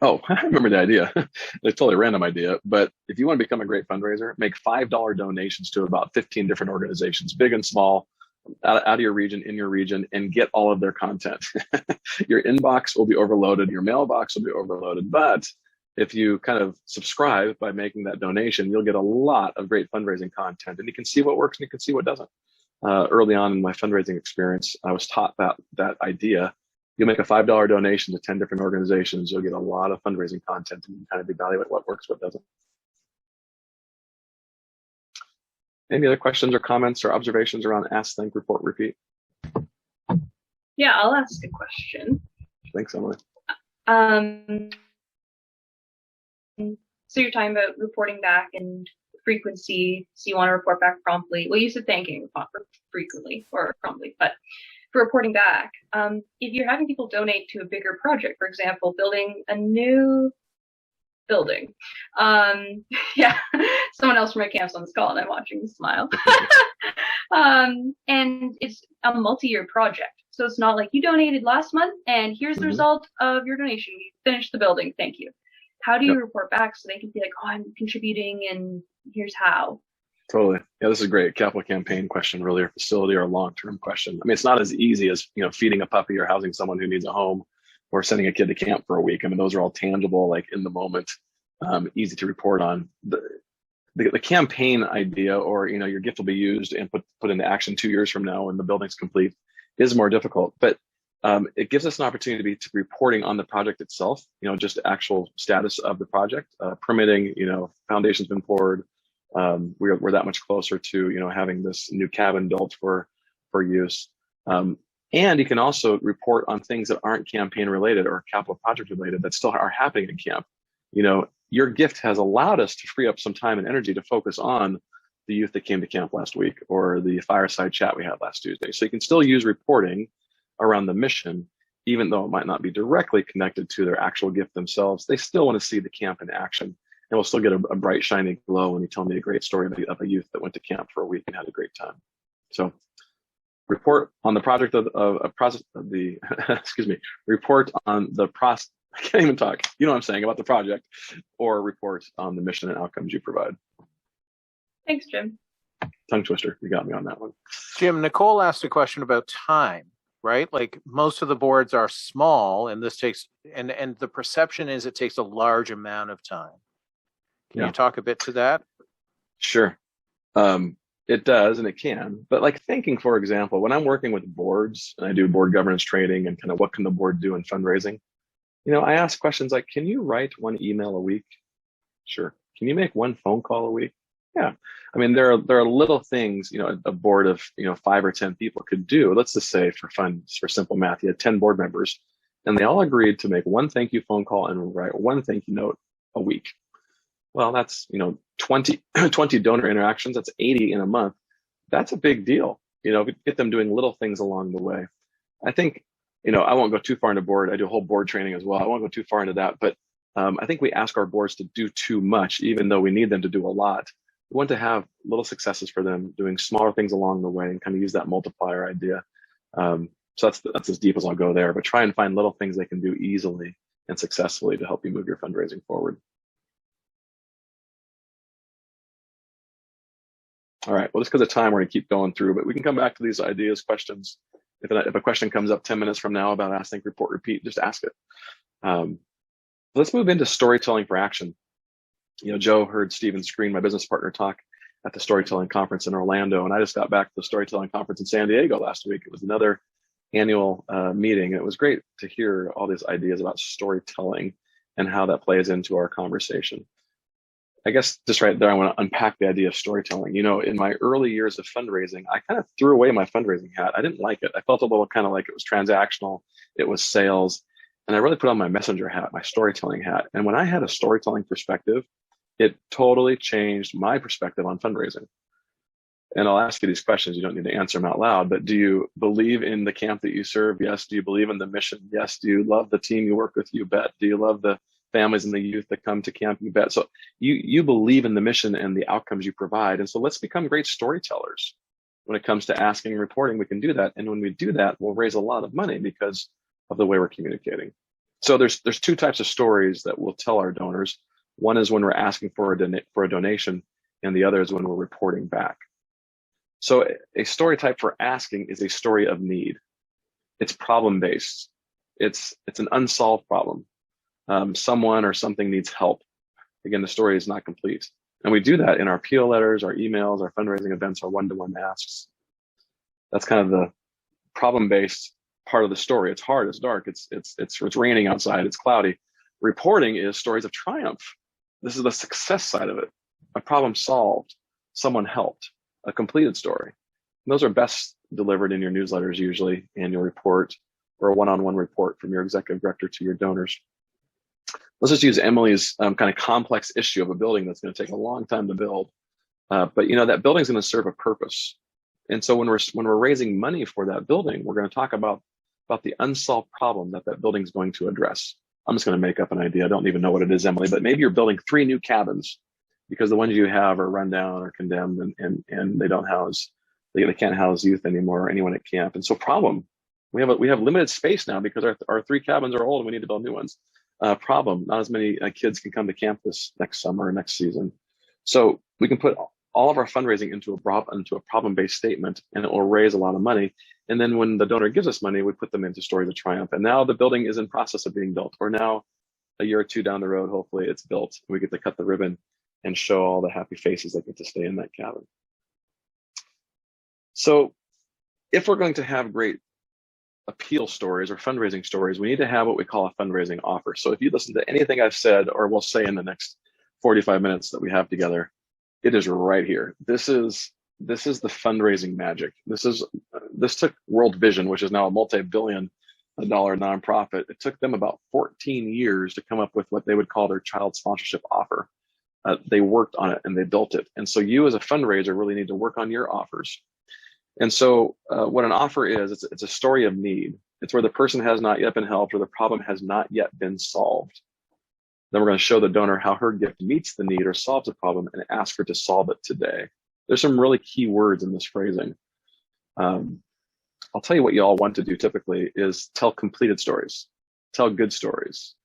Oh, I remember the idea. It's a totally random idea, but if you want to become a great fundraiser, make $5 donations to about 15 different organizations, big and small, out of your region, in your region, and get all of their content. Your inbox will be overloaded, your mailbox will be overloaded, but if you kind of subscribe by making that donation, you'll get a lot of great fundraising content, and you can see what works and you can see what doesn't. Early on in my fundraising experience, I was taught that idea. You make a $5 donation to 10 different organizations, you'll get a lot of fundraising content and you kind of evaluate what works, what doesn't. Any other questions or comments or observations around ask, think, report, repeat? Yeah, I'll ask a question. Thanks, Emily. So you're talking about reporting back and frequency. So you want to report back promptly. Well, you said thanking frequently or promptly, but for reporting back, if you're having people donate to a bigger project, for example, building a new building. Yeah, someone else from my camp's on this call and I'm watching you smile. And it's a multi-year project. So it's not like you donated last month and here's the result of your donation. You finished the building. Thank you. How do you report back so they can be like, oh, I'm contributing and here's how? Totally. Yeah, this is a great capital campaign question, really, or facility or a long-term question. I mean, it's not as easy as, feeding a puppy or housing someone who needs a home or sending a kid to camp for a week. I mean, those are all tangible, like in the moment, easy to report on. The campaign idea, or, your gift will be used and put into action 2 years from now when the building's complete, is more difficult. But it gives us an opportunity to be reporting on the project itself, just the actual status of the project, permitting, foundation's been poured. We're that much closer to, having this new cabin built for use. And you can also report on things that aren't campaign related or capital project related that still are happening in camp. Your gift has allowed us to free up some time and energy to focus on the youth that came to camp last week or the fireside chat we had last Tuesday. So you can still use reporting around the mission, even though it might not be directly connected to their actual gift themselves. They still want to see the camp in action, and we'll still get a bright, shiny glow when you tell me a great story of a youth that went to camp for a week and had a great time. So report on the project of the, excuse me, report on the process. I can't even talk. You know what I'm saying about the project, or report on the mission and outcomes you provide. Thanks, Jim. Tongue twister. You got me on that one. Jim, Nicole asked a question about time, right? Like most of the boards are small and this takes, and the perception is it takes a large amount of time. Can you talk a bit to that? Sure. It does, and it can. But like thinking, for example, when I'm working with boards and I do board governance training and kind of what can the board do in fundraising, I ask questions like, can you write one email a week? Sure. Can you make one phone call a week? Yeah. I mean, there are little things, a board of, 5 or 10 people could do. Let's just say for simple math, you had 10 board members and they all agreed to make one thank you phone call and write one thank you note a week. Well, that's, 20 donor interactions. That's 80 in a month. That's a big deal. Get them doing little things along the way. I think, I won't go too far into board. I do a whole board training as well. I won't go too far into that, but I think we ask our boards to do too much, even though we need them to do a lot. We want to have little successes for them, doing smaller things along the way and kind of use that multiplier idea. So that's as deep as I'll go there, but try and find little things they can do easily and successfully to help you move your fundraising forward. All right, well, just because of time, we're going to keep going through, but we can come back to these ideas, questions. If a question comes up 10 minutes from now about ask, think, report, repeat, just ask it. Let's move into storytelling for action. Joe heard Stephen Screen, my business partner, talk at the storytelling conference in Orlando, and I just got back to the storytelling conference in San Diego last week. It was another annual meeting, and it was great to hear all these ideas about storytelling and how that plays into our conversation. I guess just right there, I want to unpack the idea of storytelling. In my early years of fundraising, I kind of threw away my fundraising hat. I didn't like it. I felt a little kind of like it was transactional, it was sales, and I really put on my messenger hat, my storytelling hat. And when I had a storytelling perspective, it totally changed my perspective on fundraising. And I'll ask you these questions. You don't need to answer them out loud, but do you believe in the camp that you serve? Yes. Do you believe in the mission? Yes. Do you love the team you work with? You bet. Do you love the families and the youth that come to camp? You bet. So you believe in the mission and the outcomes you provide. And so let's become great storytellers. When it comes to asking and reporting, we can do that. And when we do that, we'll raise a lot of money because of the way we're communicating. So there's two types of stories that we'll tell our donors. One is when we're asking for a donation, and the other is when we're reporting back. So a story type for asking is a story of need. It's problem-based. It's an unsolved problem. Someone or something needs help. Again, the story is not complete. And we do that in our appeal letters, our emails, our fundraising events, our one-to-one asks. That's kind of the problem-based part of the story. It's hard, it's dark, it's raining outside, it's cloudy. Reporting is stories of triumph. This is the success side of it. A problem solved, someone helped, a completed story. And those are best delivered in your newsletters, usually annual report or a one-on-one report from your executive director to your donors. Let's just use Emily's kind of complex issue of a building that's going to take a long time to build. But you know, that building's going to serve a purpose. And so when we're raising money for that building, we're going to talk about the unsolved problem that building's going to address. I'm just going to make up an idea. I don't even know what it is, Emily, but maybe you're building 3 new cabins because the ones you have are run down or condemned and they can't house youth anymore or anyone at camp. And so problem, we have limited space now because our 3 cabins are old and we need to build new ones. Problem, not as many kids can come to camp this next summer or next season. So we can put all of our fundraising into a problem-based statement, and it will raise a lot of money. And then when the donor gives us money, we put them into stories of triumph. And now the building is in process of being built, or now a year or 2 down the road, hopefully it's built. We get to cut the ribbon and show all the happy faces that get to stay in that cabin. So if we're going to have great appeal stories or fundraising stories, we need to have what we call a fundraising offer. So if you listen to anything I've said or will say in the next 45 minutes that we have together, it is right here. This is the fundraising magic. This took World Vision, which is now a multi-billion-dollar nonprofit. It took them about 14 years to come up with what they would call their child sponsorship offer. They worked on it and they built it. And so you as a fundraiser really need to work on your offers. And so what an offer is, it's a story of need. It's where the person has not yet been helped or the problem has not yet been solved. Then we're going to show the donor how her gift meets the need or solves the problem and ask her to solve it today. There's some really key words in this phrasing. I'll tell you what you all want to do typically is tell completed stories, tell good stories,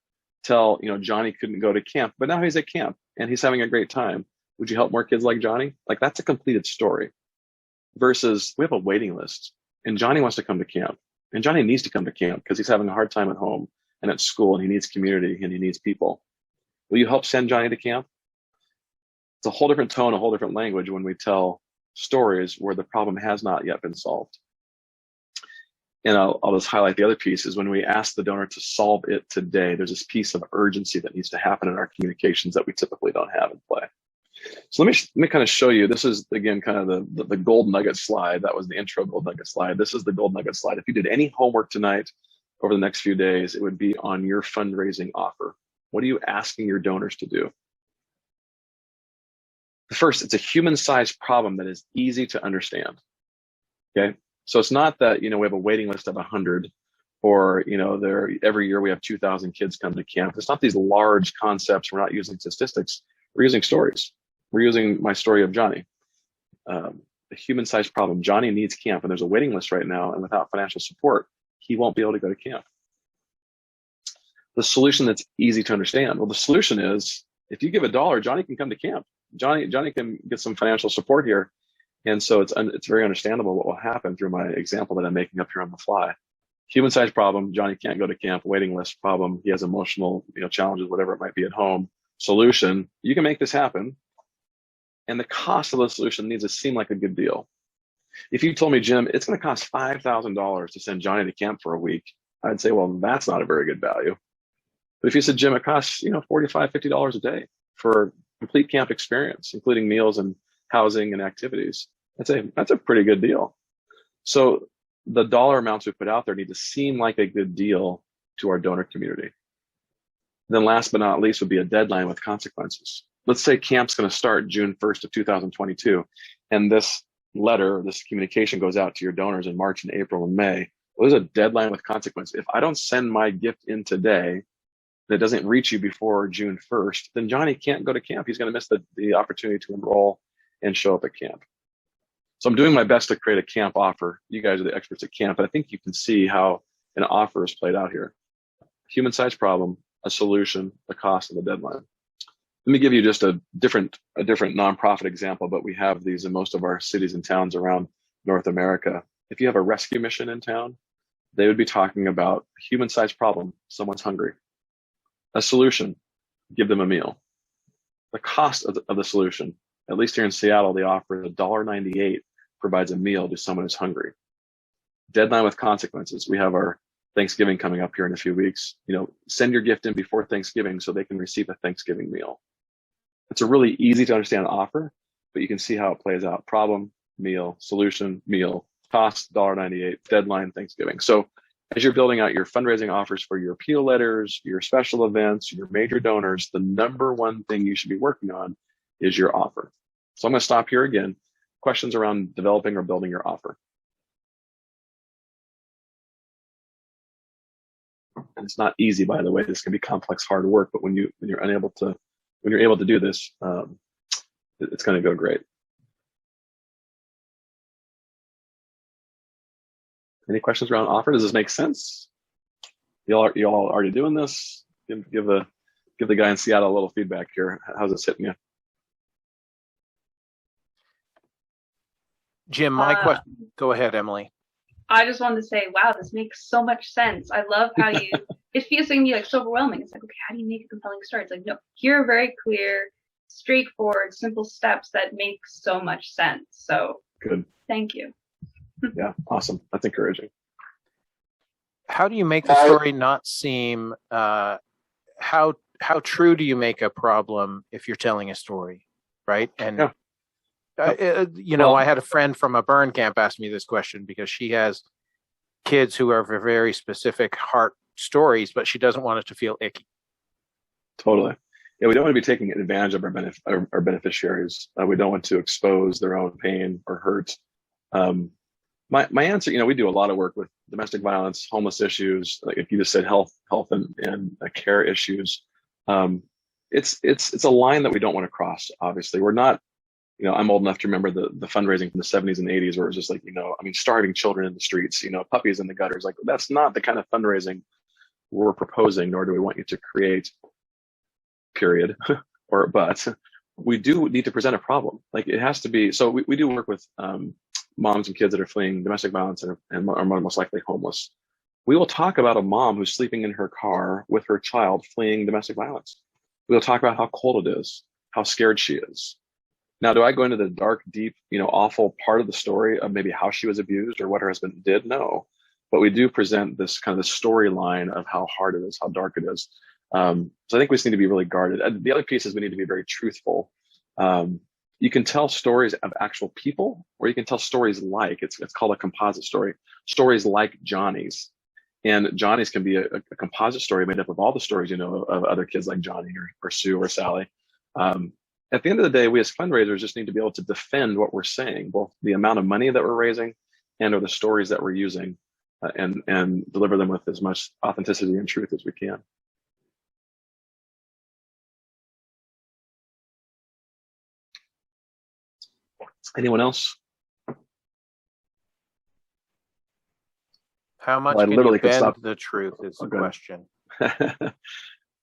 tell, Johnny couldn't go to camp, but now he's at camp and he's having a great time. Would you help more kids like Johnny? Like, that's a completed story. Versus we have a waiting list and Johnny wants to come to camp and Johnny needs to come to camp because he's having a hard time at home and at school and he needs community and he needs people. Will you help send Johnny to camp? It's a whole different tone, a whole different language when we tell stories where the problem has not yet been solved. And I'll just highlight the other piece is when we ask the donor to solve it today, there's this piece of urgency that needs to happen in our communications that we typically don't have in play. So let me kind of show you. This is, again, kind of the gold nugget slide. That was the intro gold nugget slide. This is the gold nugget slide. If you did any homework tonight over the next few days, it would be on your fundraising offer. What are you asking your donors to do? First, it's a human-sized problem that is easy to understand. Okay, so it's not that we have a waiting list of 100, or every year we have 2,000 kids come to camp. It's not these large concepts. We're not using statistics. We're using stories. We're using my story of Johnny, a human-sized problem. Johnny needs camp, and there's a waiting list right now, and without financial support, he won't be able to go to camp. The solution that's easy to understand. Well, the solution is if you give $1, Johnny can come to camp. Johnny can get some financial support here. And so it's very understandable what will happen through my example that I'm making up here on the fly. Human-sized problem, Johnny can't go to camp. Waiting list problem, he has emotional challenges, whatever it might be at home. Solution, you can make this happen. And the cost of the solution needs to seem like a good deal. If you told me, Jim, it's going to cost $5,000 to send Johnny to camp for a week, I'd say, well, that's not a very good value. But if you said, Jim, it costs $45, $50 a day for complete camp experience, including meals and housing and activities, I'd say that's a pretty good deal. So the dollar amounts we put out there need to seem like a good deal to our donor community. Then last but not least would be a deadline with consequences. Let's say camp's going to start June 1st of 2022, and this letter, this communication goes out to your donors in March and April and May. Well, there's a deadline with consequence. If I don't send my gift in today that doesn't reach you before June 1st, then Johnny can't go to camp. He's going to miss the opportunity to enroll and show up at camp. So I'm doing my best to create a camp offer. You guys are the experts at camp, but I think you can see how an offer is played out here. Human-sized problem, a solution, the cost, and the deadline. Let me give you just a different nonprofit example, but we have these in most of our cities and towns around North America. If you have a rescue mission in town, they would be talking about a human-sized problem, someone's hungry. A solution, give them a meal. The cost of the solution, at least here in Seattle, they offer $1.98 provides a meal to someone who's hungry. Deadline with consequences. We have our Thanksgiving coming up here in a few weeks. Send your gift in before Thanksgiving so they can receive a Thanksgiving meal. It's a really easy to understand offer, but you can see how it plays out. Problem, meal, solution, meal, cost $1.98, deadline, Thanksgiving. So as you're building out your fundraising offers for your appeal letters, your special events, your major donors, the number one thing you should be working on is your offer. So I'm going to stop here again. Questions around developing or building your offer. And it's not easy, by the way. This can be complex, hard work. But when you're able to do this, it's going to go great. Any questions around offer? Does this make sense? You all already doing this? Give the guy in Seattle a little feedback here. How's this hitting you? Jim, my question. Go ahead, Emily. I just wanted to say, wow, this makes so much sense. I love how you, it feels like me like so overwhelming. It's like, okay, how do you make a compelling story? It's like, no, here are very clear, straightforward, simple steps that make so much sense. So good. Thank you. Yeah, awesome. That's encouraging. How do you make the story not seem, how true do you make a problem if you're telling a story, right? And yeah. I had a friend from a burn camp ask me this question because she has kids who are very specific heart stories, but she doesn't want it to feel icky. Totally. Yeah, we don't want to be taking advantage of our beneficiaries. We don't want to expose their own pain or hurt. My answer, we do a lot of work with domestic violence, homeless issues, like if you just said health and care issues. It's a line that we don't want to cross. Obviously, we're not. I'm old enough to remember the fundraising from the 70s and 80s where it was just like, starving children in the streets, puppies in the gutters. Like, that's not the kind of fundraising we're proposing, nor do we want you to create, period. But we do need to present a problem. Like, it has to be, so we do work with moms and kids that are fleeing domestic violence and are most likely homeless. We will talk about a mom who's sleeping in her car with her child fleeing domestic violence. We'll talk about how cold it is, how scared she is. Now, do I go into the dark, deep, awful part of the story of maybe how she was abused or what her husband did? No. But we do present this kind of the storyline of how hard it is, how dark it is. So I think we just need to be really guarded. The other piece is we need to be very truthful. You can tell stories of actual people, or you can tell stories like, it's called a composite story, stories like Johnny's. And Johnny's can be a composite story made up of all the stories, of other kids like Johnny or Sue or Sally. At the end of the day, we as fundraisers just need to be able to defend what we're saying, both the amount of money that we're raising and or the stories that we're using, and deliver them with as much authenticity and truth as we can. Anyone else? How much can you bend the truth is the question.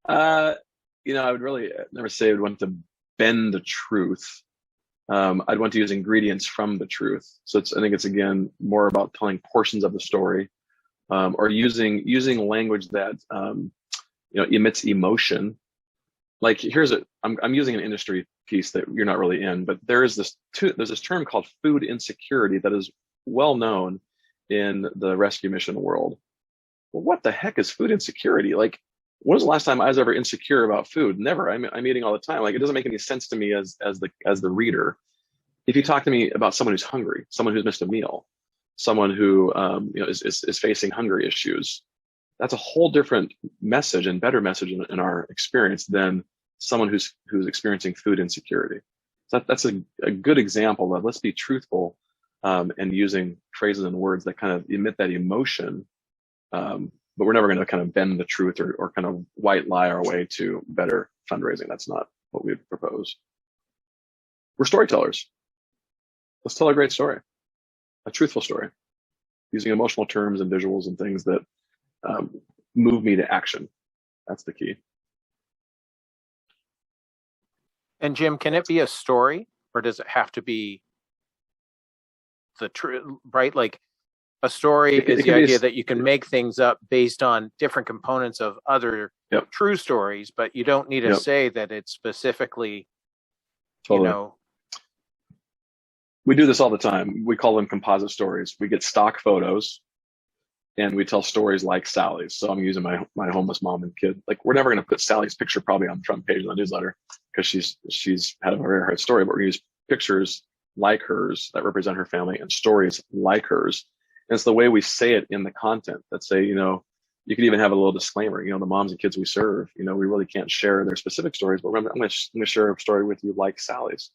I would really never say I would want to bend the truth. I'd want to use ingredients from the truth. So I think it's again more about telling portions of the story, or using language that emits emotion. Like I'm using an industry piece that you're not really in, but there's this term called food insecurity that is well known in the rescue mission world. Well, what the heck is food insecurity? Like, when was the last time I was ever insecure about food? Never. I'm eating all the time. Like, it doesn't make any sense to me as the reader. If you talk to me about someone who's hungry, someone who's missed a meal, someone who is facing hunger issues, that's a whole different message and better message in our experience than someone who's experiencing food insecurity. So that's a good example of, let's be truthful and using phrases and words that kind of emit that emotion. But we're never going to kind of bend the truth or kind of white lie our way to better fundraising. That's not what we propose. We're storytellers. Let's tell a great story, a truthful story, using emotional terms and visuals and things that move me to action. That's the key. And Jim, can it be a story, or does it have to be the truth, right? Like, a story is the idea that you can make things up based on different components of other true stories, but you don't need to say that it's specifically, totally. We do this all the time. We call them composite stories. We get stock photos and we tell stories like Sally's. So I'm using my homeless mom and kid. Like, we're never going to put Sally's picture probably on the front page of the newsletter because she's had a very hard story, but we're going to use pictures like hers that represent her family and stories like hers. And it's the way we say it in the content that say, you know, you could even have a little disclaimer, you know, the moms and kids we serve, you know, we really can't share their specific stories, but remember, I'm going to share a story with you like Sally's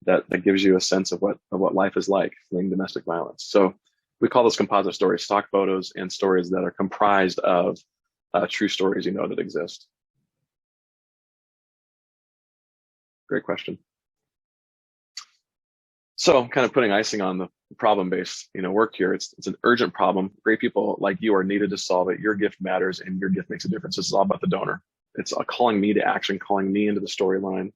that gives you a sense of what life is like fleeing domestic violence. So we call those composite stories, stock photos and stories that are comprised of true stories, you know, that exist. Great question. So kind of putting icing on the problem-based, you know, work here. It's an urgent problem. Great people like you are needed to solve it. Your gift matters and your gift makes a difference. This is all about the donor. It's calling me to action, calling me into the storyline,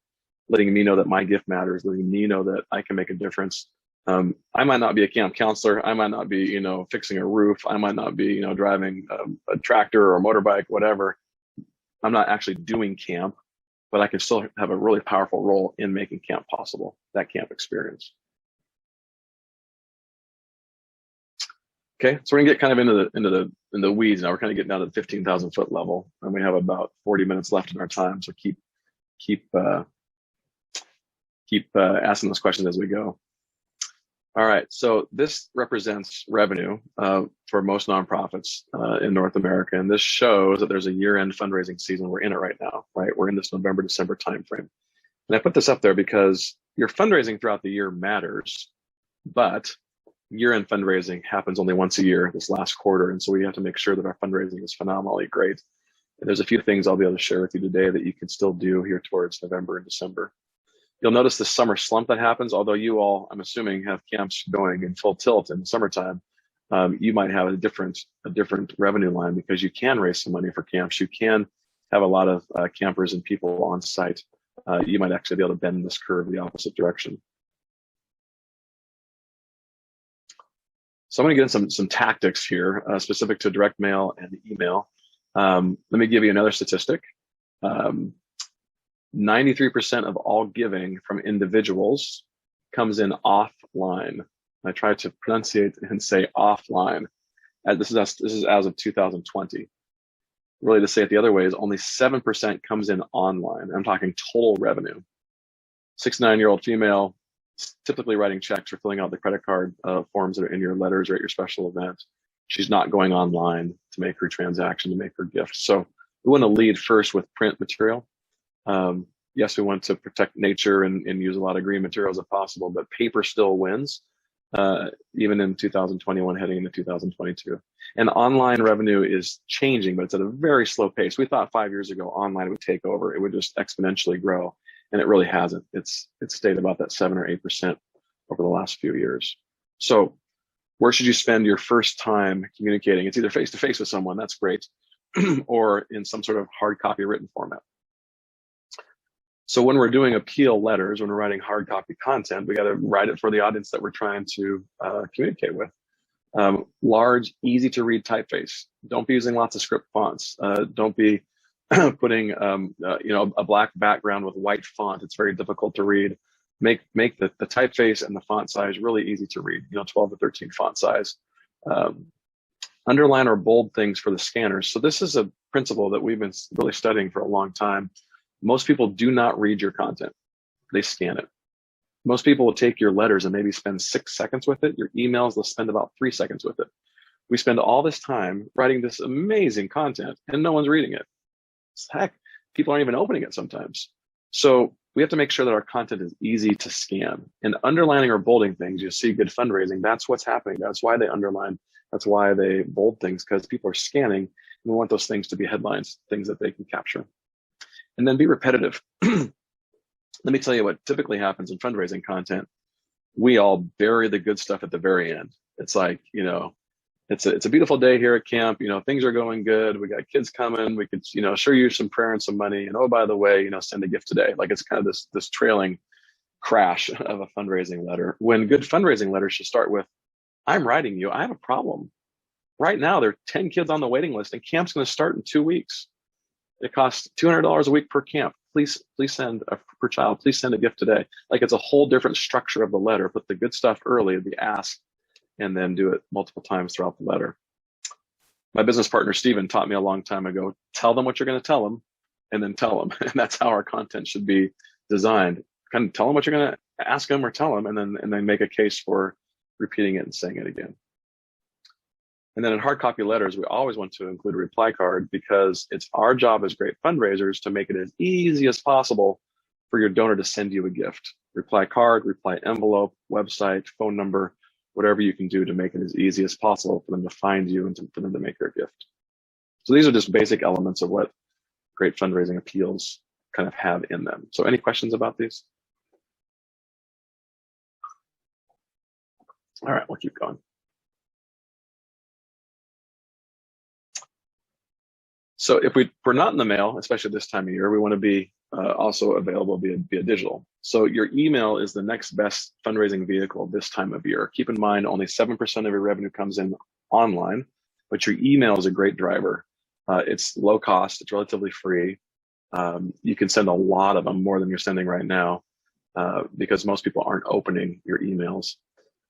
letting me know that my gift matters, letting me know that I can make a difference. I might not be a camp counselor. I might not be, you know, fixing a roof. I might not be, you know, driving a tractor or a motorbike, whatever. I'm not actually doing camp, but I can still have a really powerful role in making camp possible, that camp experience. Okay, so we're gonna get kind of into the weeds now. We're kind of getting down to the 15,000 foot level, and we have about 40 minutes left in our time. So keep asking those questions as we go. All right, so this represents revenue for most nonprofits in North America, and this shows that there's a year-end fundraising season. We're in it right now, right? We're in this November, December timeframe. And I put this up there because your fundraising throughout the year matters, but year-end fundraising happens only once a year, this last quarter, and so we have to make sure that our fundraising is phenomenally great. And there's a few things I'll be able to share with you today that you can still do here towards November and December. You'll notice the summer slump that happens, although you all, I'm assuming, have camps going in full tilt in the summertime. You might have a different revenue line because you can raise some money for camps. You can have a lot of campers and people on site. You might actually be able to bend this curve the opposite direction. So I'm going to get into some tactics here specific to direct mail and email. Let me give you another statistic. 93% of all giving from individuals comes in offline. I try to pronunciate and say offline. This is as of 2020. Really, to say it the other way is only 7% comes in online. I'm talking total revenue. 69-year-old female, typically writing checks or filling out the credit card forms that are in your letters or at your special event. She's not going online to make her transaction, to make her gift. So we want to lead first with print material. Yes, we want to protect nature and use a lot of green materials if possible, but paper still wins, even in 2021 heading into 2022. And online revenue is changing, but it's at a very slow pace. We thought 5 years ago online would take over. It would just exponentially grow, and it really hasn't. It's stayed about that 7 or 8% over the last few years. So where should you spend your first time communicating? It's either face-to-face with someone, that's great, or in some sort of hard copy written format. So when we're doing appeal letters, when we're writing hard copy content, we got to write it for the audience that we're trying to communicate with. Large, easy to read typeface. Don't be using lots of script fonts. Don't be putting a black background with white font. It's very difficult to read. Make the typeface and the font size really easy to read. 12 to 13 font size. Underline or bold things for the scanners. So this is a principle that we've been really studying for a long time. Most people do not read your content. They scan it. Most people will take your letters and maybe spend 6 seconds with it. Your emails, they'll spend about 3 seconds with it. We spend all this time writing this amazing content and no one's reading it. Heck, people aren't even opening it sometimes. So we have to make sure that our content is easy to scan. And underlining or bolding things, you see good fundraising, that's what's happening. That's why they underline. That's why they bold things, because people are scanning. And we want those things to be headlines, things that they can capture. And then be repetitive. Let me tell you what typically happens in fundraising content. We all bury the good stuff at the very end. It's like, it's a beautiful day here at camp. Things are going good. We got kids coming. We could, sure use some prayer and some money. And oh, by the way, send a gift today. Like it's kind of this trailing crash of a fundraising letter. When good fundraising letters should start with, I'm writing you. I have a problem. Right now, there are 10 kids on the waiting list, and camp's going to start in 2 weeks. It costs $200 a week per camp. Please send per child. Please send a gift today. Like it's a whole different structure of the letter. Put the good stuff early, the ask, and then do it multiple times throughout the letter. My business partner, Steven, taught me a long time ago, tell them what you're going to tell them and then tell them. And that's how our content should be designed. Kind of tell them what you're going to ask them or tell them, and then make a case for repeating it and saying it again. And then in hard copy letters, we always want to include a reply card, because it's our job as great fundraisers to make it as easy as possible for your donor to send you a gift. Reply card, reply envelope, website, phone number, whatever you can do to make it as easy as possible for them to find you and for them to make their gift. So these are just basic elements of what great fundraising appeals kind of have in them. So any questions about these? All right, we'll keep going. So if we're not in the mail, especially this time of year, we want to be also available via digital. So your email is the next best fundraising vehicle this time of year. Keep in mind, only 7% of your revenue comes in online, but your email is a great driver. It's low cost, it's relatively free. You can send a lot of them, more than you're sending right now, because most people aren't opening your emails.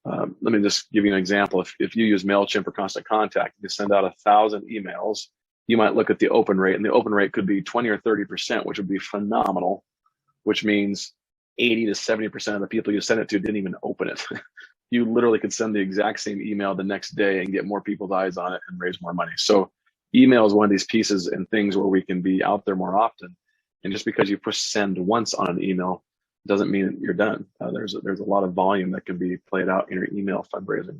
Let me just give you an example. If you use MailChimp or Constant Contact, you send out 1,000 emails. You might look at the open rate, and the open rate could be 20 or 30%, which would be phenomenal, which means 80 to 70% of the people you send it to didn't even open it. You literally could send the exact same email the next day and get more people's eyes on it and raise more money. So email is one of these pieces and things where we can be out there more often. And just because you push send once on an email doesn't mean you're done. There's a lot of volume that can be played out in your email fundraising.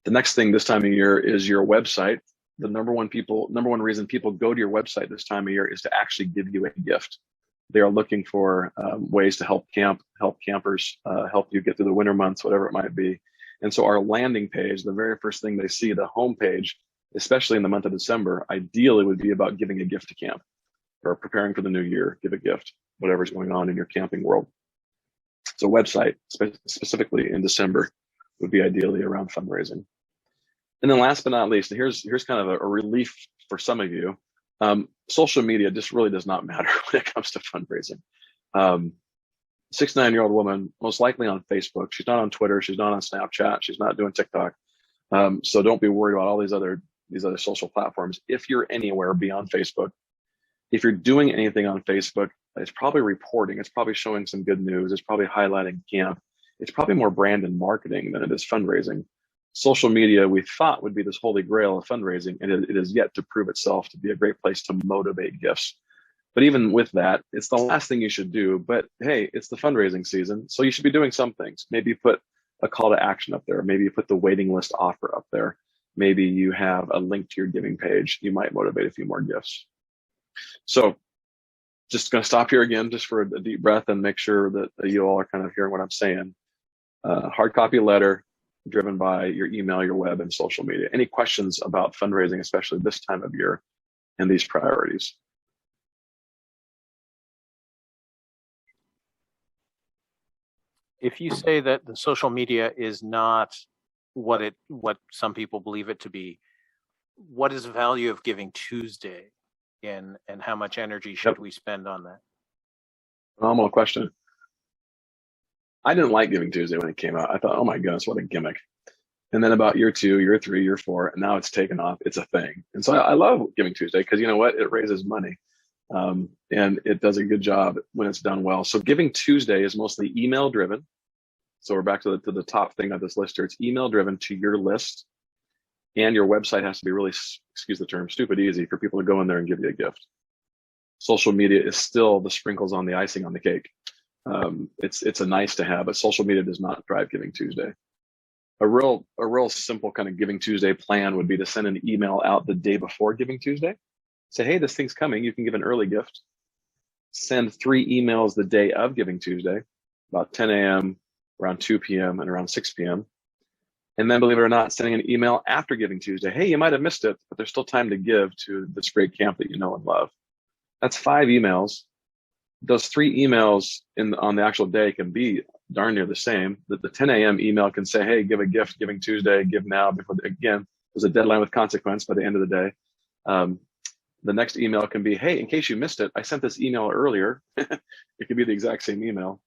The next thing this time of year is your website. The number one reason people go to your website this time of year is to actually give you a gift. They are looking for ways to help campers, help you get through the winter months, whatever it might be. And so our landing page, the very first thing they see, the home page, especially in the month of December, ideally would be about giving a gift to camp or preparing for the new year, give a gift, whatever's going on in your camping world. So website, specifically in December, would be ideally around fundraising. And then last but not least, here's kind of a relief for some of you. Social media just really does not matter when it comes to fundraising. 69-year-old woman, most likely on Facebook. She's not on Twitter. She's not on Snapchat. She's not doing TikTok. So don't be worried about all these other social platforms. If you're anywhere beyond Facebook, if you're doing anything on Facebook, it's probably reporting. It's probably showing some good news. It's probably highlighting camp. It's probably more brand and marketing than it is fundraising. Social media, we thought, would be this holy grail of fundraising, and it is yet to prove itself to be a great place to motivate gifts. But even with that, it's the last thing you should do. But hey, it's the fundraising season, so you should be doing some things. Maybe you put a call to action up there. Maybe you put the waiting list offer up there. Maybe you have a link to your giving page. You might motivate a few more gifts. So just going to stop here again, just for a deep breath and make sure that you all are kind of hearing what I'm saying. Hard copy letter, driven by your email, your web, and social media. Any questions about fundraising, especially this time of year, and these priorities? If you say that the social media is not what some people believe it to be, what is the value of Giving Tuesday, and how much energy should we spend on that? Phenomenal question. I didn't like Giving Tuesday when it came out. I thought, oh my goodness, what a gimmick. And then about year 2, year 3, year 4, and now it's taken off. It's a thing. And so I love Giving Tuesday because you know what? It raises money. And it does a good job when it's done well. So Giving Tuesday is mostly email driven. So we're back to the top thing of this list here. It's email driven to your list. And your website has to be really, excuse the term, stupid easy for people to go in there and give you a gift. Social media is still the sprinkles on the icing on the cake. It's a nice to have, but social media does not drive Giving Tuesday. A real simple kind of Giving Tuesday plan would be to send an email out the day before Giving Tuesday. Say, hey, this thing's coming. You can give an early gift. Send 3 emails the day of Giving Tuesday, about 10 a.m., around 2 p.m., and around 6 p.m. And then, believe it or not, sending an email after Giving Tuesday. Hey, you might have missed it, but there's still time to give to this great camp that you know and love. That's 5 emails. Those 3 emails on the actual day can be darn near the same. The 10 a.m. email can say, hey, give a gift, Giving Tuesday, give now. Again, there's a deadline with consequence by the end of the day. The next email can be, hey, in case you missed it, I sent this email earlier. It could be the exact same email.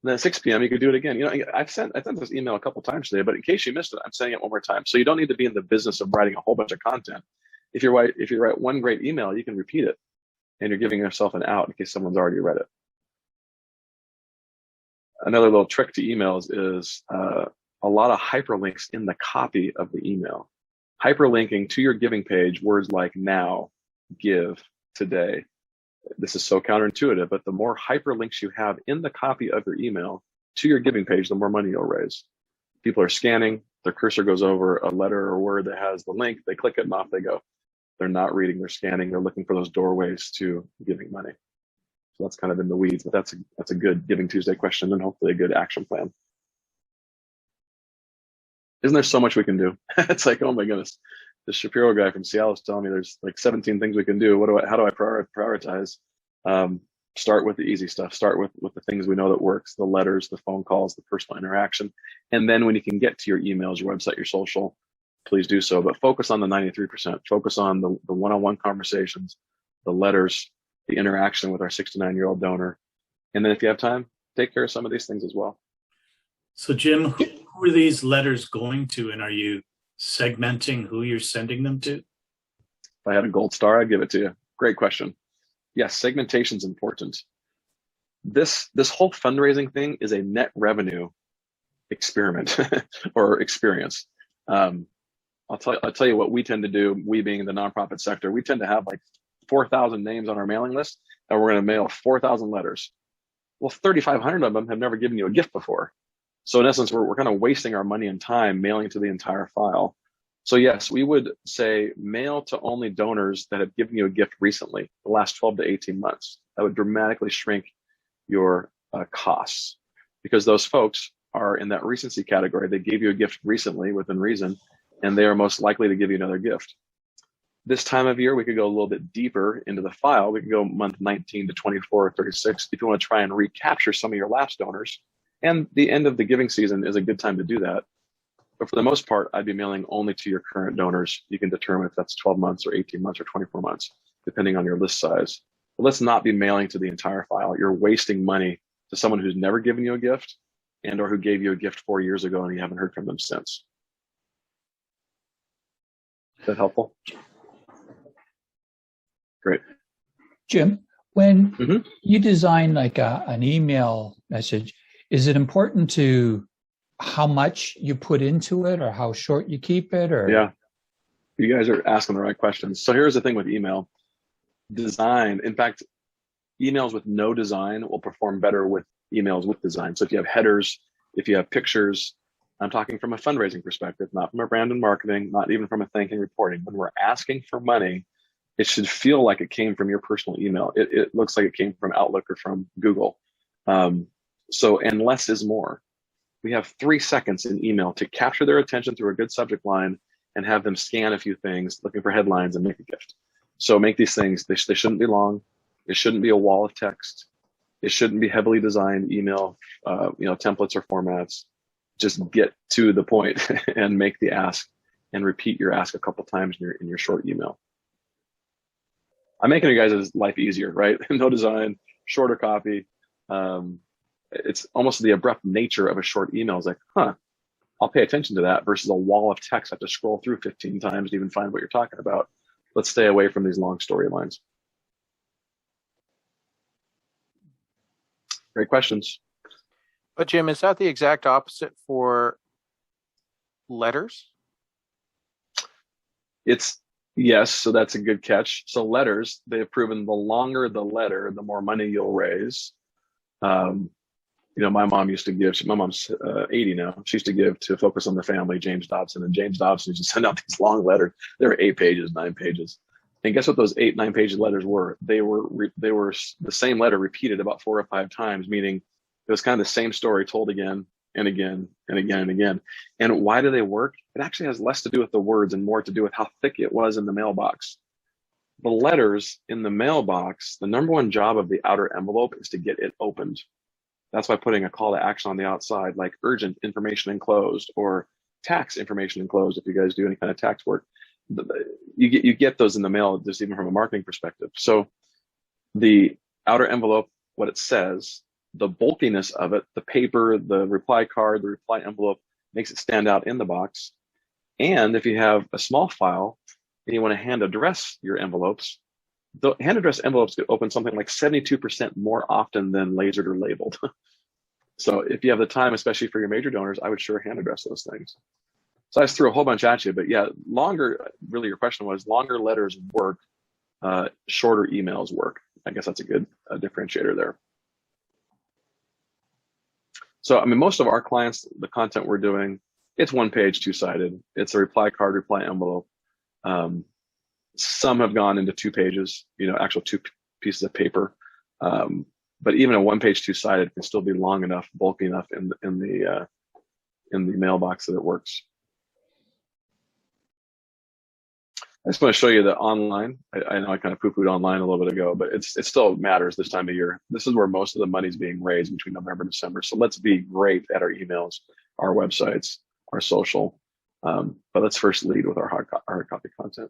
And then at 6 p.m., you could do it again. You know, I sent this email a couple times today, but in case you missed it, I'm sending it one more time. So you don't need to be in the business of writing a whole bunch of content. If you write one great email, you can repeat it, and you're giving yourself an out in case someone's already read it. another little trick to emails is a lot of hyperlinks in the copy of the email. Hyperlinking to your giving page words like now, give, today. This is so counterintuitive, but the more hyperlinks you have in the copy of your email to your giving page, the more money you'll raise. People are scanning, their cursor goes over a letter or word that has the link, they click it and off they go. They're not reading, they're scanning, they're looking for those doorways to giving money. So that's kind of in the weeds, but that's a good Giving Tuesday question and hopefully a good action plan. Isn't there so much we can do? It's like, oh my goodness, the Shapiro guy from Seattle is telling me there's like 17 things we can do. How do I prioritize? Start with the easy stuff. Start with the things we know that works, the letters, the phone calls, the personal interaction. And then when you can get to your emails, your website, your social, please do so. But focus on the 93%. Focus on the one-on-one conversations, the letters, the interaction with our 69-year-old donor. And then if you have time, take care of some of these things as well. So Jim, who are these letters going to, and are you segmenting who you're sending them to? If I had a gold star, I'd give it to you. Great question. Yes, segmentation is important. This whole fundraising thing is a net revenue experiment or experience. I'll tell you what we tend to do, we being in the nonprofit sector, we tend to have like 4,000 names on our mailing list, and we're going to mail 4,000 letters. Well, 3,500 of them have never given you a gift before. So in essence, we're kind of wasting our money and time mailing to the entire file. So yes, we would say mail to only donors that have given you a gift recently, the last 12 to 18 months. That would dramatically shrink your costs, because those folks are in that recency category. They gave you a gift recently within reason, and they are most likely to give you another gift. This time of year, we could go a little bit deeper into the file. We could go month 19 to 24 or 36 if you want to try and recapture some of your lapsed donors. And the end of the giving season is a good time to do that. But for the most part, I'd be mailing only to your current donors. You can determine if that's 12 months or 18 months or 24 months, depending on your list size. But let's not be mailing to the entire file. You're wasting money to someone who's never given you a gift and or who gave you a gift 4 years ago and you haven't heard from them since. Is that helpful? Great. Jim, when you design like an email message, is it important to how much you put into it or how short you keep it? Or yeah, you guys are asking the right questions. So here's the thing with email design. In fact, emails with no design will perform better with emails with design. So if you have headers, if you have pictures, I'm talking from a fundraising perspective, not from a brand and marketing, not even from a thanking reporting. When we're asking for money, it should feel like it came from your personal email. It looks like it came from Outlook or from Google. And less is more. We have 3 seconds in email to capture their attention through a good subject line and have them scan a few things, looking for headlines, and make a gift. So make these things, they shouldn't be long. It shouldn't be a wall of text. It shouldn't be heavily designed email, templates or formats. Just get to the point and make the ask and repeat your ask a couple times in your short email. I'm making you guys' life easier, right? No design, shorter copy. It's almost the abrupt nature of a short email. It's like, I'll pay attention to that versus a wall of text I have to scroll through 15 times to even find what you're talking about. Let's stay away from these long storylines. Great questions. But Jim, is that the exact opposite for letters? Yes, so that's a good catch. So letters, they have proven the longer the letter, the more money you'll raise. My mom used to give, my mom's 80 now. She used to give to Focus on the Family, James Dobson. And James Dobson used to send out these long letters. They were 8 pages, 9 pages. And guess what those 8, 9 page letters were? They were the same letter repeated about 4 or 5 times, meaning it was kind of the same story told again and again and again and again. And why do they work? It actually has less to do with the words and more to do with how thick it was in the mailbox. The letters in the mailbox, the number one job of the outer envelope is to get it opened. That's why putting a call to action on the outside, like urgent information enclosed or tax information enclosed, if you guys do any kind of tax work, you get those in the mail just even from a marketing perspective. So the outer envelope, what it says, the bulkiness of it, the paper, the reply card, the reply envelope makes it stand out in the box. And if you have a small file and you want to hand address your envelopes, the hand address envelopes get open something like 72% more often than lasered or labeled. So if you have the time, especially for your major donors, I would sure hand address those things. So I just threw a whole bunch at you, but yeah, longer, really your question was longer letters work, shorter emails work. I guess that's a good differentiator there. So, I mean, most of our clients, the content we're doing, it's one page, two-sided. It's a reply card, reply envelope. Some have gone into 2 pages, actual 2 pieces of paper. But even a one-page, two-sided can still be long enough, bulky enough in the mailbox that it works. I just want to show you the online. I know I kind of poo-pooed online a little bit ago, but it still matters this time of year. This is where most of the money's being raised between November and December. So let's be great at our emails, our websites, our social. But let's first lead with our hard copy content.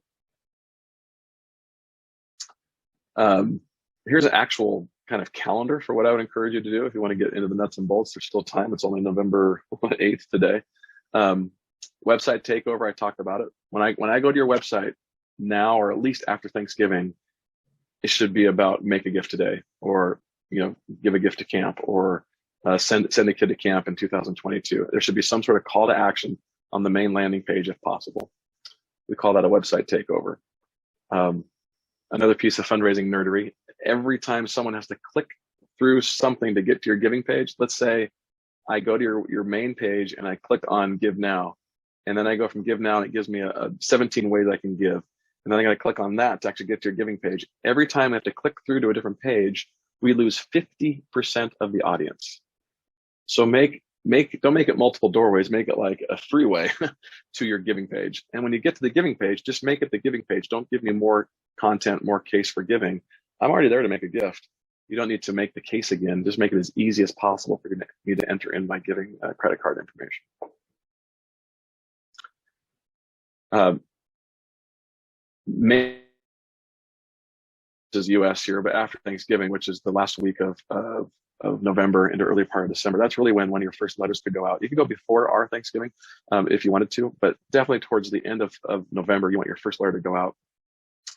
Here's an actual kind of calendar for what I would encourage you to do if you want to get into the nuts and bolts. There's still time. It's only November 8th today. Website takeover, I talked about it. When I go to your website now, or at least after Thanksgiving, it should be about make a gift today, or give a gift to camp, or send a kid to camp in 2022. There should be some sort of call to action on the main landing page if possible. We call that a website takeover. Another piece of fundraising nerdery. Every time someone has to click through something to get to your giving page, let's say I go to your main page and I click on Give Now, and then I go from Give Now and it gives me a 17 ways I can give. And then I got to click on that to actually get to your giving page. Every time I have to click through to a different page, we lose 50% of the audience. So don't make it multiple doorways, make it like a freeway to your giving page. And when you get to the giving page, just make it the giving page. Don't give me more content, more case for giving. I'm already there to make a gift. You don't need to make the case again. Just make it as easy as possible for me to enter in my giving credit card information. May is US here, but after Thanksgiving, which is the last week of November into early part of December, that's really when one of your first letters could go out. You could go before our Thanksgiving if you wanted to, but definitely towards the end of November, you want your first letter to go out.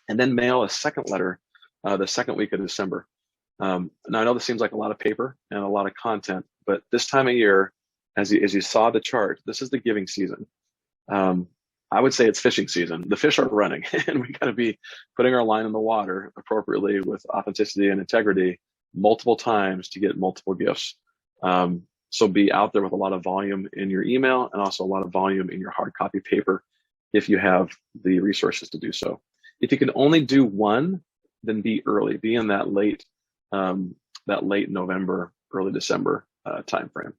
And then mail a second letter the second week of December. Now, I know this seems like a lot of paper and a lot of content, but this time of year, as you saw the chart, this is the giving season. I would say it's fishing season. The fish are running, and we got to be putting our line in the water appropriately with authenticity and integrity multiple times to get multiple gifts. So be out there with a lot of volume in your email and also a lot of volume in your hard copy paper if you have the resources to do so. If you can only do one, then be early. Be in that late November, early December timeframe.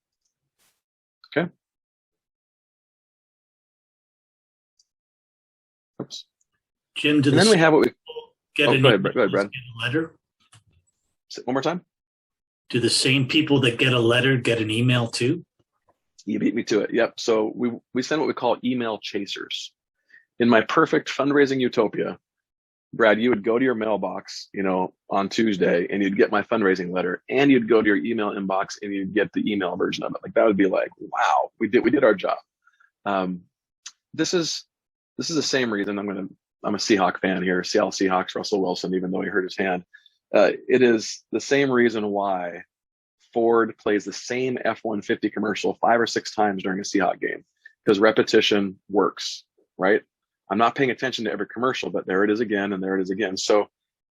Okay. Oops. Jim, and then we have what we get go ahead, Brad. Get a letter? One more time. Do the same people that get a letter get an email too? You beat me to it. Yep. So we send what we call email chasers. In my perfect fundraising utopia, Brad, you would go to your mailbox, on Tuesday, and you'd get my fundraising letter, and you'd go to your email inbox and you'd get the email version of it. Like that would be like, wow, we did our job. This is the same reason I'm a Seahawk fan here, Seattle Seahawks, Russell Wilson, even though he hurt his hand. It is the same reason why Ford plays the same F-150 commercial 5 or 6 times during a Seahawk game, because repetition works, right? I'm not paying attention to every commercial, but there it is again, and there it is again. So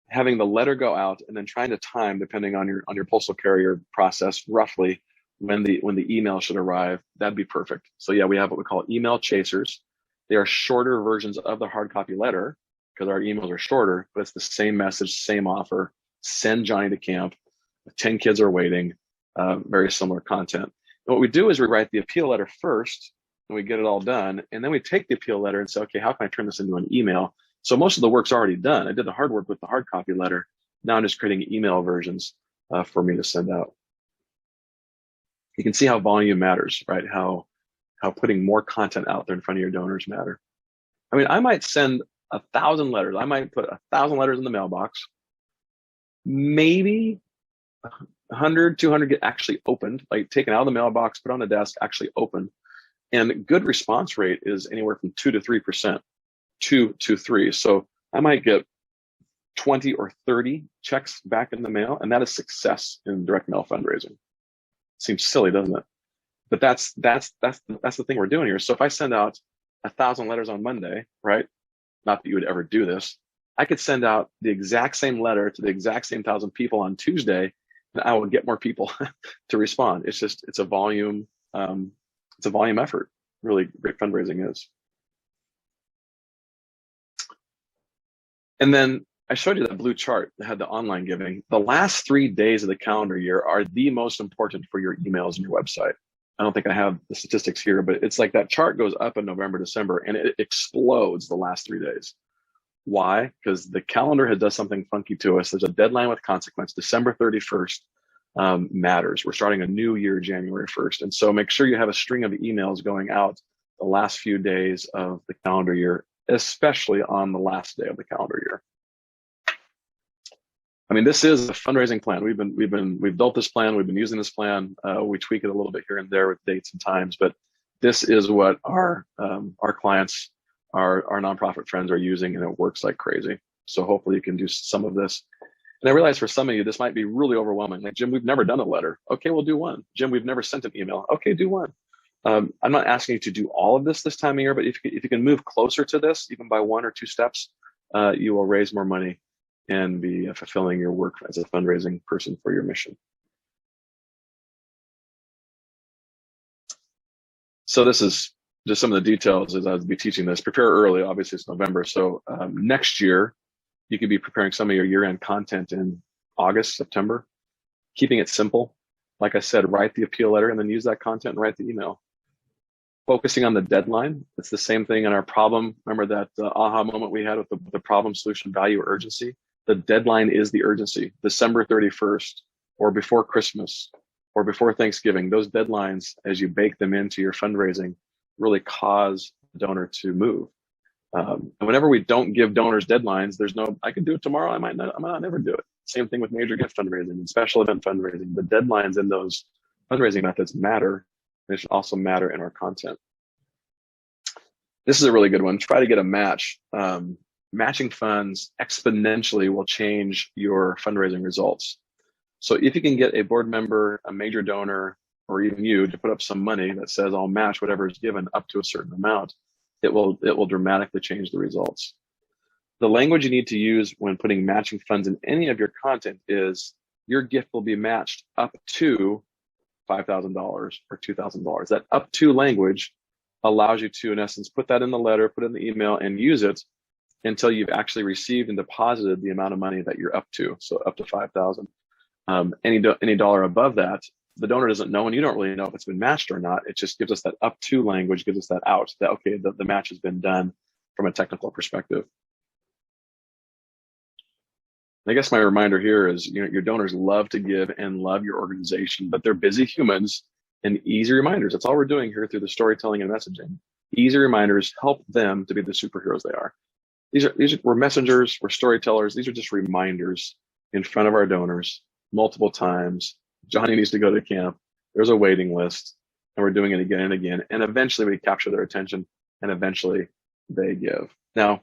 having the letter go out and then trying to time, depending on your postal carrier process, roughly when the email should arrive, that'd be perfect. So yeah, we have what we call email chasers. They are shorter versions of the hard copy letter because our emails are shorter, but it's the same message, same offer. Send Johnny to camp. 10 kids are waiting. Very similar content. And what we do is we write the appeal letter first, and we get it all done. And then we take the appeal letter and say, okay, how can I turn this into an email? So most of the work's already done. I did the hard work with the hard copy letter. Now I'm just creating email versions for me to send out. You can see how volume matters, right? How putting more content out there in front of your donors matter. I mean, I might send 1,000 letters. I might put 1,000 letters in the mailbox. Maybe 100, 200 get actually opened, like taken out of the mailbox, put on the desk, actually opened. And good response rate is anywhere from 2 to 3%, 2 to 3. So I might get 20 or 30 checks back in the mail, and that is success in direct mail fundraising. Seems silly, doesn't it? But that's the thing we're doing here. So if I send out 1,000 letters on Monday, right? Not that you would ever do this. I could send out the exact same letter to the exact same 1,000 people on Tuesday, and I will get more people to respond. It's a volume effort. Really great fundraising is. And then I showed you that blue chart that had the online giving. The last 3 days of the calendar year are the most important for your emails and your website. I don't think I have the statistics here, but it's like that chart goes up in November, December, and it explodes the last 3 days. Why? Because the calendar does something funky to us. There's a deadline with consequence. December 31st matters. We're starting a new year, January 1st. And so make sure you have a string of emails going out the last few days of the calendar year, especially on the last day of the calendar year. I mean, this is a fundraising plan. We've built this plan. We've been using this plan. We tweak it a little bit here and there with dates and times, but this is what our clients, our nonprofit friends are using, and it works like crazy. So hopefully you can do some of this. And I realize for some of you, this might be really overwhelming. Like, Jim, we've never done a letter. Okay, we'll do one. Jim, we've never sent an email. Okay, do one. I'm not asking you to do all of this time of year, but if you can move closer to this, even by 1 or 2 steps, you will raise more money and be fulfilling your work as a fundraising person for your mission. So this is just some of the details as I'll be teaching this. Prepare early, obviously it's November. So next year, you could be preparing some of your year-end content in August, September, keeping it simple. Like I said, write the appeal letter and then use that content and write the email. Focusing on the deadline. It's the same thing in our problem. Remember that aha moment we had with the problem, solution, value, urgency? The deadline is the urgency. December 31st or before Christmas or before Thanksgiving. Those deadlines, as you bake them into your fundraising, really cause the donor to move. And whenever we don't give donors deadlines, there's no, I can do it tomorrow. I might not never do it. Same thing with major gift fundraising and special event fundraising. The deadlines in those fundraising methods matter. They should also matter in our content. This is a really good one. Try to get a match. Matching funds exponentially will change your fundraising results. So if you can get a board member, a major donor, or even you to put up some money that says I'll match whatever is given up to a certain amount, it will dramatically change the results. The language you need to use when putting matching funds in any of your content is your gift will be matched up to $5,000 or $2,000. That up to language allows you to, in essence, put that in the letter, put it in the email, and use it until you've actually received and deposited the amount of money that you're up to. So up to $5,000. Any dollar above that, the donor doesn't know, and you don't really know if it's been matched or not. It just gives us that up to language, gives us that out, that okay, the match has been done from a technical perspective. And I guess my reminder here is, your donors love to give and love your organization, but they're busy humans, and easy reminders. That's all we're doing here through the storytelling and messaging. Easy reminders help them to be the superheroes they are. We're messengers, we're storytellers. These are just reminders in front of our donors multiple times. Johnny needs to go to camp. There's a waiting list, and we're doing it again and again. And eventually we capture their attention, and eventually they give. Now,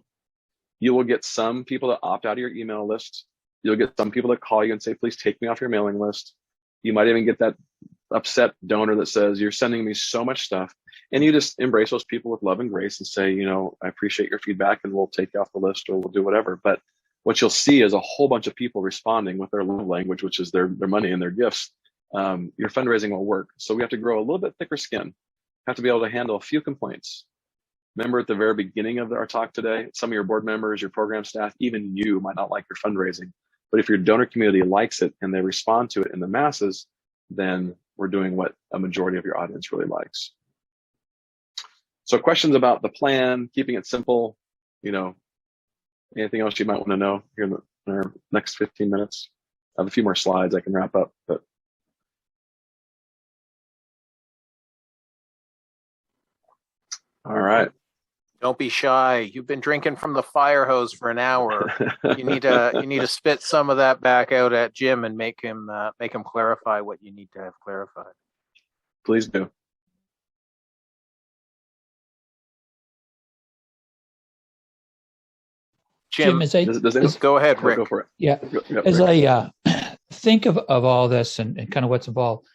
you will get some people that opt out of your email list. You'll get some people that call you and say, please take me off your mailing list. You might even get that upset donor that says, you're sending me so much stuff. And you just embrace those people with love and grace and say, I appreciate your feedback, and we'll take you off the list or we'll do whatever. But what you'll see is a whole bunch of people responding with their love language, which is their money and their gifts. Your fundraising will work. So we have to grow a little bit thicker skin. Have to be able to handle a few complaints. Remember at the very beginning of our talk today, some of your board members, your program staff, even you might not like your fundraising. But if your donor community likes it and they respond to it in the masses, then we're doing what a majority of your audience really likes. So questions about the plan, keeping it simple, anything else you might want to know here in our next 15 minutes? I have a few more slides I can wrap up, but. All right. Don't be shy. You've been drinking from the fire hose for an hour. You need to spit some of that back out at Jim and make him clarify what you need to have clarified. Please do. Jim, go ahead, Rick. Go for it. Yeah. As I think of all this and kind of what's involved,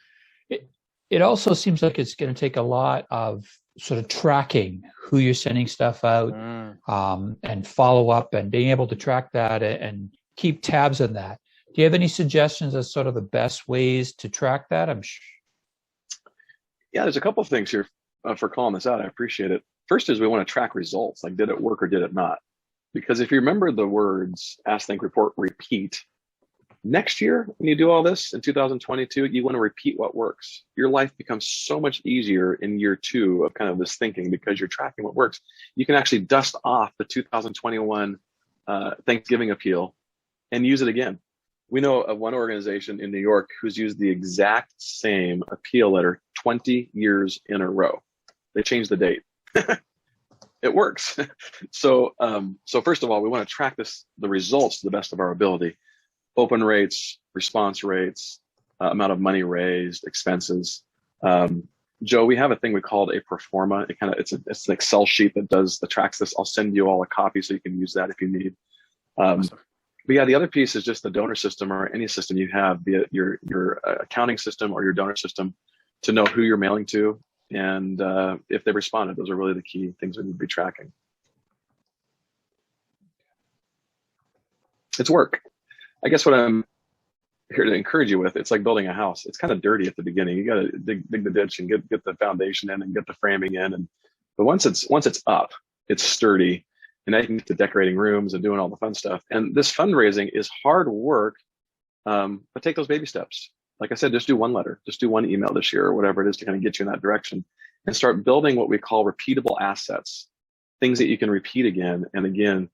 it also seems like it's going to take a lot of sort of tracking who you're sending stuff out, and follow up and being able to track that and keep tabs on that. Do you have any suggestions as sort of the best ways to track that? Yeah, there's a couple of things here for calling this out. I appreciate it. First is we want to track results, like did it work or did it not? Because if you remember the words ask, think, report, repeat, next year when you do all this in 2022, you want to repeat what works. Your life becomes so much easier in year 2 of kind of this thinking because you're tracking what works. You can actually dust off the 2021 Thanksgiving appeal and use it again. We know of one organization in New York who's used the exact same appeal letter 20 years in a row. They changed the date. It works. So first of all, we want to track the results to the best of our ability. Open rates, response rates, amount of money raised, expenses. Joe, we have a thing we called a performa. It's an Excel sheet that tracks this. I'll send you all a copy so you can use that if you need. Awesome. But yeah, the other piece is just the donor system or any system you have, be it your accounting system or your donor system, to know who you're mailing to and if they responded. Those are really the key things we need to be tracking. It's work. I guess what I'm here to encourage you with, it's like building a house. It's kind of dirty at the beginning. You got to dig the ditch and get the foundation in and get the framing in. But once it's up, it's sturdy. And now you can get to decorating rooms and doing all the fun stuff. And this fundraising is hard work, but take those baby steps. Like I said, just do one letter, just do one email this year or whatever it is to kind of get you in that direction and start building what we call repeatable assets, things that you can repeat again and again.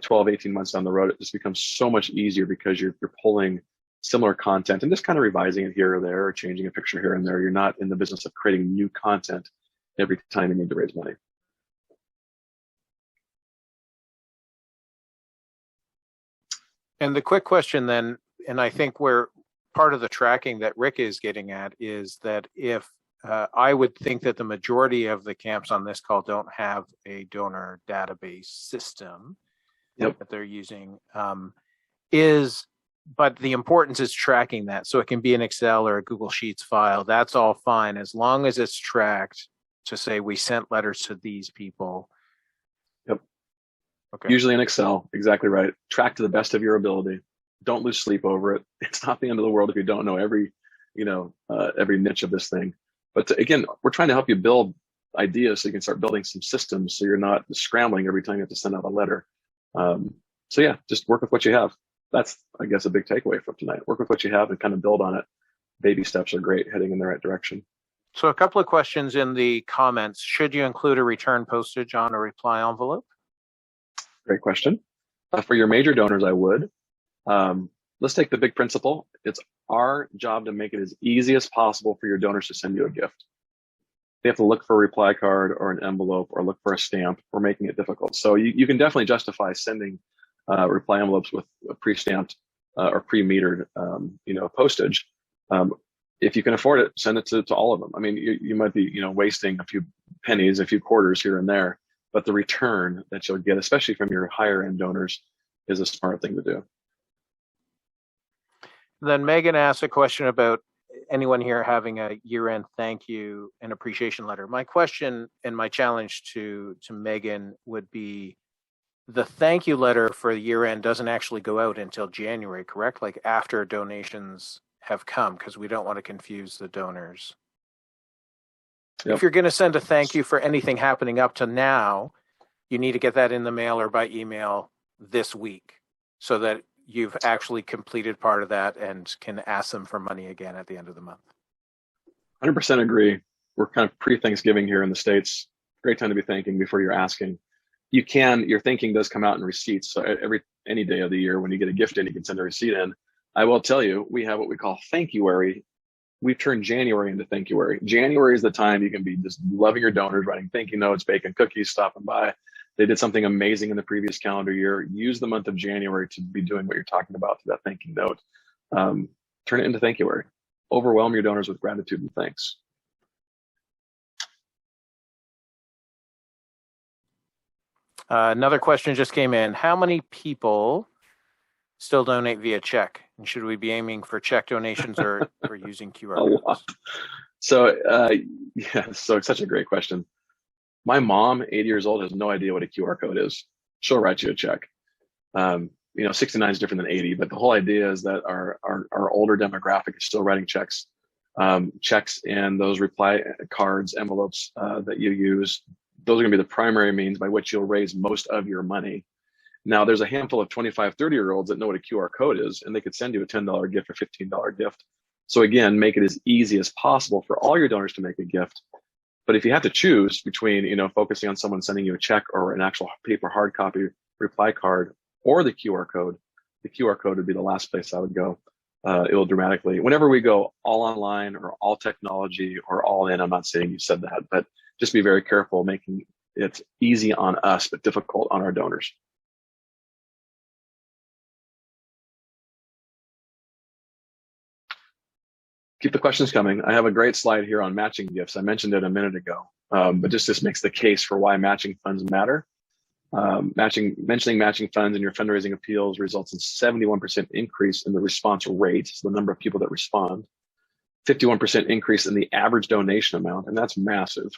12, 18 months down the road, it just becomes so much easier because you're pulling similar content and just kind of revising it here or there or changing a picture here and there. You're not in the business of creating new content every time you need to raise money. And the quick question then, and I think where part of the tracking that Rick is getting at is that if I would think that the majority of the camps on this call don't have a donor database system that they're using, but the importance is tracking that. So it can be an Excel or a Google Sheets file. That's all fine as long as it's tracked to say we sent letters to these people. Yep. Okay. Usually in Excel, exactly right. Track to the best of your ability. Don't lose sleep over it. It's not the end of the world if you don't know every niche of this thing. But again, we're trying to help you build ideas so you can start building some systems so you're not scrambling every time you have to send out a letter. So yeah, just work with what you have. That's, I guess, a big takeaway from tonight. Work with what you have and kind of build on it. Baby steps are great, heading in the right direction. So a couple of questions in the comments. Should you include a return postage on a reply envelope? Great question. For your major donors, I would. Let's take the big principle. It's our job to make it as easy as possible for your donors to send you a gift. They have to look for a reply card or an envelope or look for a stamp. We're making it difficult. So you can definitely justify sending reply envelopes with a pre-stamped or pre-metered postage. If you can afford it, send it to all of them. I mean, you might be wasting a few pennies, a few quarters here and there, but the return that you'll get, especially from your higher end donors, is a smart thing to do. Then Megan asked a question about anyone here having a year-end thank you and appreciation letter. My question and my challenge to Megan would be, the thank you letter for the year-end doesn't actually go out until January, correct? Like after donations have come, because we don't want to confuse the donors. Yep. If you're going to send a thank you for anything happening up to now, you need to get that in the mail or by email this week so that you've actually completed part of that and can ask them for money again at the end of the month. 100% agree. We're kind of pre-Thanksgiving here in the States. Great time to be thanking before you're asking. Your thanking does come out in receipts. So any day of the year when you get a gift in, you can send a receipt in. I will tell you, we have what we call Thankuary. We've turned January into Thankuary. January is the time you can be just loving your donors, writing thank you notes, baking cookies, stopping by. They did something amazing in the previous calendar year. Use the month of January to be doing what you're talking about to that thank you note. Turn it into Thankuary. Overwhelm your donors with gratitude and thanks. Another question just came in. How many people still donate via check? And should we be aiming for check donations or using QR codes? So, yeah, so it's such a great question. My mom, 80 years old, has no idea what a QR code is. She'll write you a check. 69 is different than 80, but the whole idea is that our older demographic is still writing checks. Checks and those reply cards, envelopes that you use, those are going to be the primary means by which you'll raise most of your money. Now, there's a handful of 25, 30-year-olds that know what a QR code is, and they could send you a $10 gift or $15 gift. So again, make it as easy as possible for all your donors to make a gift. But if you have to choose between, focusing on someone sending you a check or an actual paper hard copy reply card or the QR code would be the last place I would go. It will dramatically, whenever we go all online or all technology or all in, I'm not saying you said that, but just be very careful making it easy on us, but difficult on our donors. Keep the questions coming. I have a great slide here on matching gifts. I mentioned it a minute ago, but this makes the case for why matching funds matter. Mentioning matching funds in your fundraising appeals results in 71% increase in the response rate, so the number of people that respond, 51% increase in the average donation amount, and that's massive.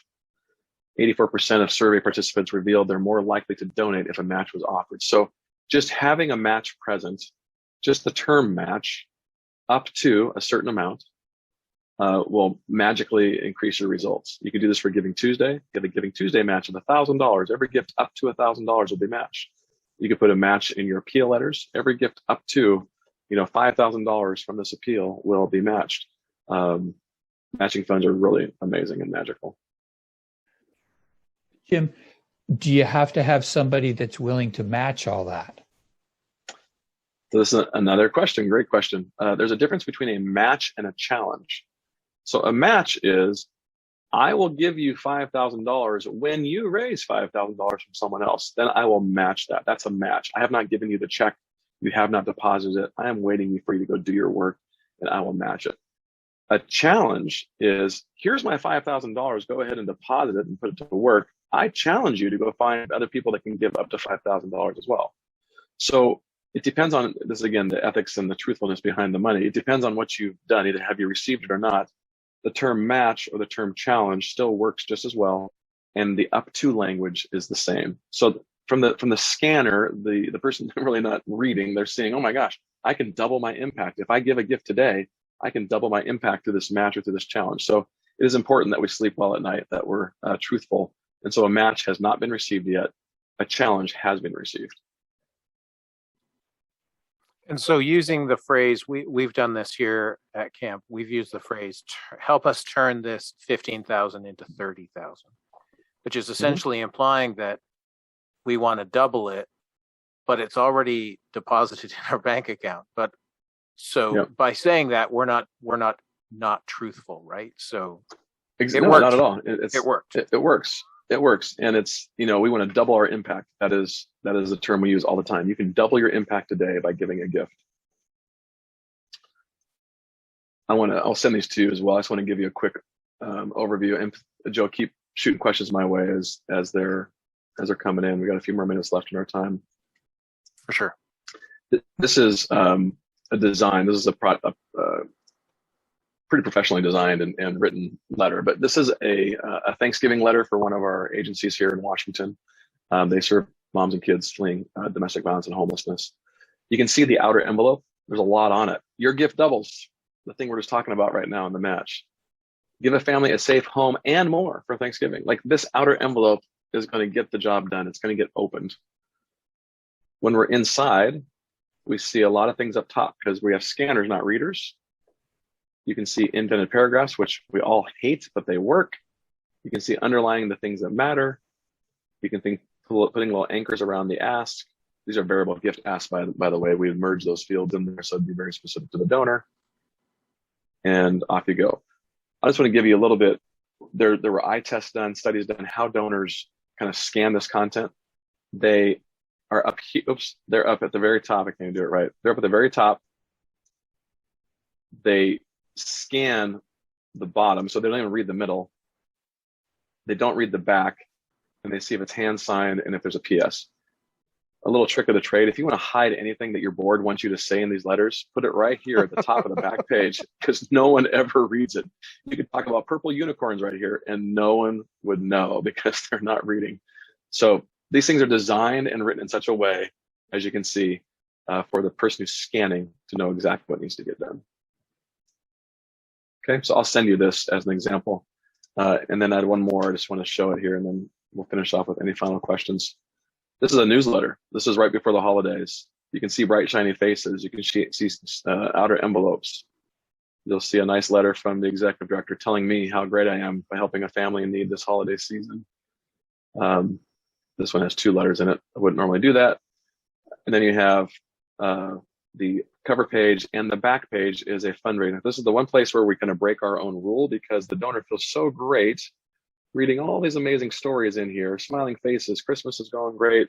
84% of survey participants revealed they're more likely to donate if a match was offered. So just having a match present, just the term match, up to a certain amount, will magically increase your results. You can do this for Giving Tuesday. Get a Giving Tuesday match of $1,000. Every gift up to $1,000 will be matched. You can put a match in your appeal letters. Every gift up to, $5,000 from this appeal will be matched. Matching funds are really amazing and magical. Jim, do you have to have somebody that's willing to match all that? So this is another question. Great question. There's a difference between a match and a challenge. So a match is, I will give you $5,000 when you raise $5,000 from someone else. Then I will match that. That's a match. I have not given you the check. You have not deposited it. I am waiting for you to go do your work, and I will match it. A challenge is, here's my $5,000. Go ahead and deposit it and put it to work. I challenge you to go find other people that can give up to $5,000 as well. So it depends on, this again, the ethics and the truthfulness behind the money. It depends on what you've done. Either have you received it or not. The term match or the term challenge still works just as well, and the up to language is the same. So from the scanner, the person really not reading, they're seeing, oh my gosh, I can double my impact. If I give a gift today, I can double my impact through this match or through this challenge. So it is important that we sleep well at night, that we're truthful. And so a match has not been received yet. A challenge has been received. And so using the phrase, we've done this here at camp, we've used the phrase, help us turn this 15,000 into 30,000, which is essentially implying that we want to double it, but it's already deposited in our bank account. But so by saying that, we're not truthful, right? So it no, worked. Not at all. It worked. It works. It works. And it's, we want to double our impact. That is a term we use all the time. You can double your impact today by giving a gift. I'll send these to you as well. I just want to give you a quick overview. And Joe, keep shooting questions my way as they're coming in. We got a few more minutes left in our time. For sure. This is a design. This is a pretty professionally designed and written letter, but this is a Thanksgiving letter for one of our agencies here in Washington. They serve moms and kids fleeing domestic violence and homelessness. You can see the outer envelope. There's a lot on it. Your gift doubles, the thing we're just talking about right now in the match. Give a family a safe home and more for Thanksgiving. Like, this outer envelope is going to get the job done. It's going to get opened. When we're inside, we see a lot of things up top because we have scanners, not readers. You can see indented paragraphs, which we all hate, but they work. You can see underlying the things that matter. You can think putting little anchors around the ask. These are variable gift asks, by the way. We merge those fields in there, so it'd be very specific to the donor. And off you go. I just want to give you a little bit. There were eye tests done, studies done, how donors kind of scan this content. They are up here. Oops, they're up at the very top. I can't do it right. They're up at the very top. They scan the bottom, so they don't even read the middle. They don't read the back, and they see if it's hand signed and if there's a PS. a little trick of the trade. If you want to hide anything that your board wants you to say in these letters, put it right here at the top of the back page, because no one ever reads it. You could talk about purple unicorns right here and no one would know because they're not reading. So these things are designed and written in such a way, as you can see, for the person who's scanning to know exactly what needs to get done. Okay, so I'll send you this as an example. And then I had one more. I just want to show it here, and then we'll finish off with any final questions. This is a newsletter. This is right before the holidays. You can see bright, shiny faces. You can see outer envelopes. You'll see a nice letter from the executive director telling me how great I am by helping a family in need this holiday season. This one has 2 letters in it. I wouldn't normally do that. And then you have the cover page, and the back page is a fundraiser. This is the one place where we kind of break our own rule, because the donor feels so great reading all these amazing stories in here, smiling faces, Christmas is going great,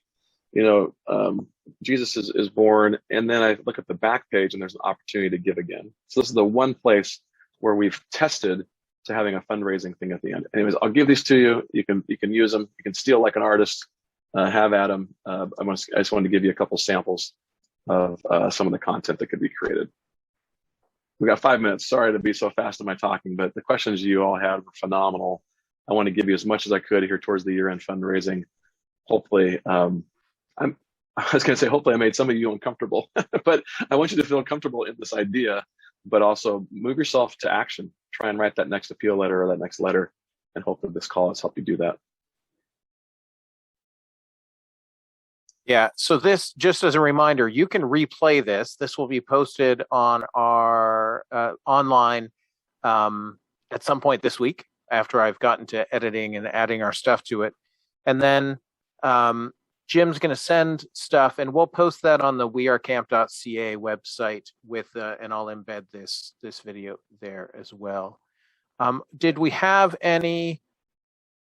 Jesus is born. And then I look at the back page and there's an opportunity to give again. So this is the one place where we've tested to having a fundraising thing at the end. Anyways, I'll give these to you. You can use them. You can steal like an artist, have at them. I just wanted to give you a couple samples of some of the content that could be created. We got 5 minutes. Sorry to be so fast in my talking, but the questions you all had were phenomenal. I want to give you as much as I could here towards the year-end fundraising. Hopefully, I was going to say, hopefully I made some of you uncomfortable, but I want you to feel comfortable in this idea, but also move yourself to action. Try and write that next appeal letter or that next letter, and hopefully this call has helped you do that. Yeah, so this, just as a reminder, you can replay this. This will be posted on our online at some point this week, after I've gotten to editing and adding our stuff to it. And then Jim's going to send stuff, and we'll post that on the wearecamp.ca website with, and I'll embed this video there as well. Did we have any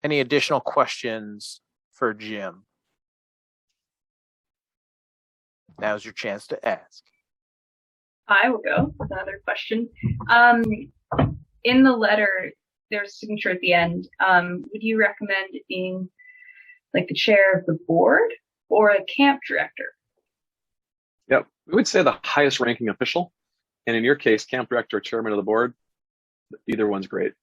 additional questions for Jim? Now's your chance to ask. I will go with another question. In the letter, there's a signature at the end. Would you recommend it being like the chair of the board or a camp director? Yep, we would say the highest ranking official. And in your case, camp director or chairman of the board, either one's great.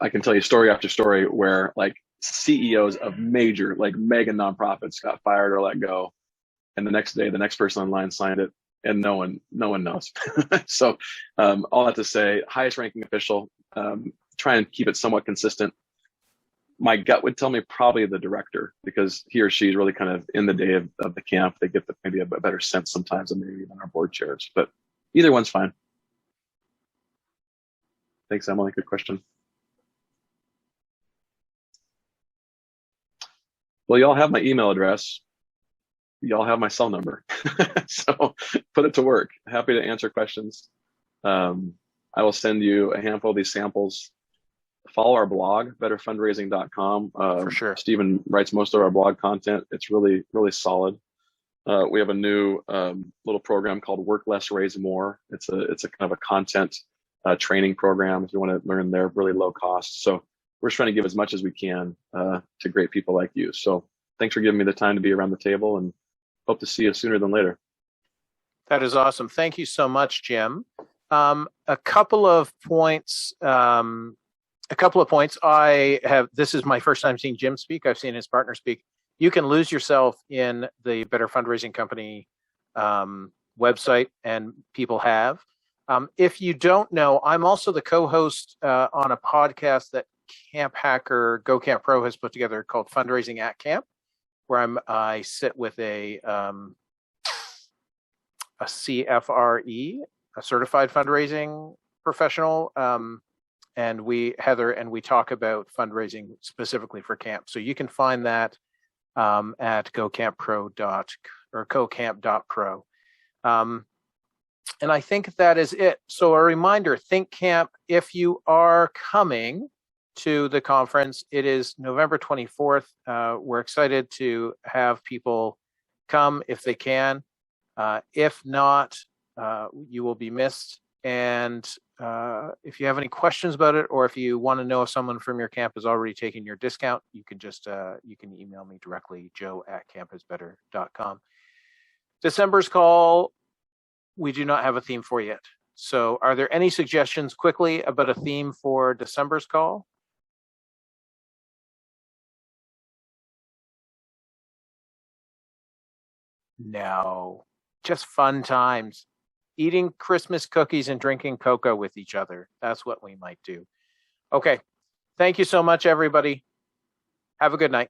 I can tell you story after story where like CEOs of major, like mega nonprofits got fired or let go. And the next day, the next person online signed it, and no one knows. So all that to say, highest ranking official, try and keep it somewhat consistent. My gut would tell me probably the director, because he or she is really kind of in the day of the camp. They get maybe a better sense sometimes than maybe even our board chairs, but either one's fine. Thanks, Emily. Good question. Well, y'all have my email address. Y'all have my cell number. So put it to work. Happy to answer questions. I will send you a handful of these samples. Follow our blog, betterfundraising.com. For sure. Stephen writes most of our blog content. It's really, really solid. We have a new little program called Work Less, Raise More. It's a kind of a content training program if you want to learn there, really low cost. So we're just trying to give as much as we can to great people like you. So thanks for giving me the time to be around the table, and hope to see you sooner than later. That is awesome. Thank you so much, Jim. A couple of points. This is my first time seeing Jim speak. I've seen his partner speak. You can lose yourself in the Better Fundraising Company website, and people have. If you don't know, I'm also the co-host on a podcast that Camp Hacker Go Camp Pro has put together called Fundraising at Camp, where I sit with a CFRE, a certified fundraising professional, and we talk about fundraising specifically for camp. So you can find that at gocamppro.pro. And I think that is it. So a reminder, Think Camp, if you are coming to the conference, it is November 24th. We're excited to have people come if they can. If not, you will be missed. And if you have any questions about it, or if you want to know if someone from your camp has already taken your discount, you can just you can email me directly, joe@campusbetter.com. December's call, we do not have a theme for yet. So are there any suggestions quickly about a theme for December's call? No, just fun times. Eating Christmas cookies and drinking cocoa with each other. That's what we might do. Okay. Thank you so much, everybody. Have a good night.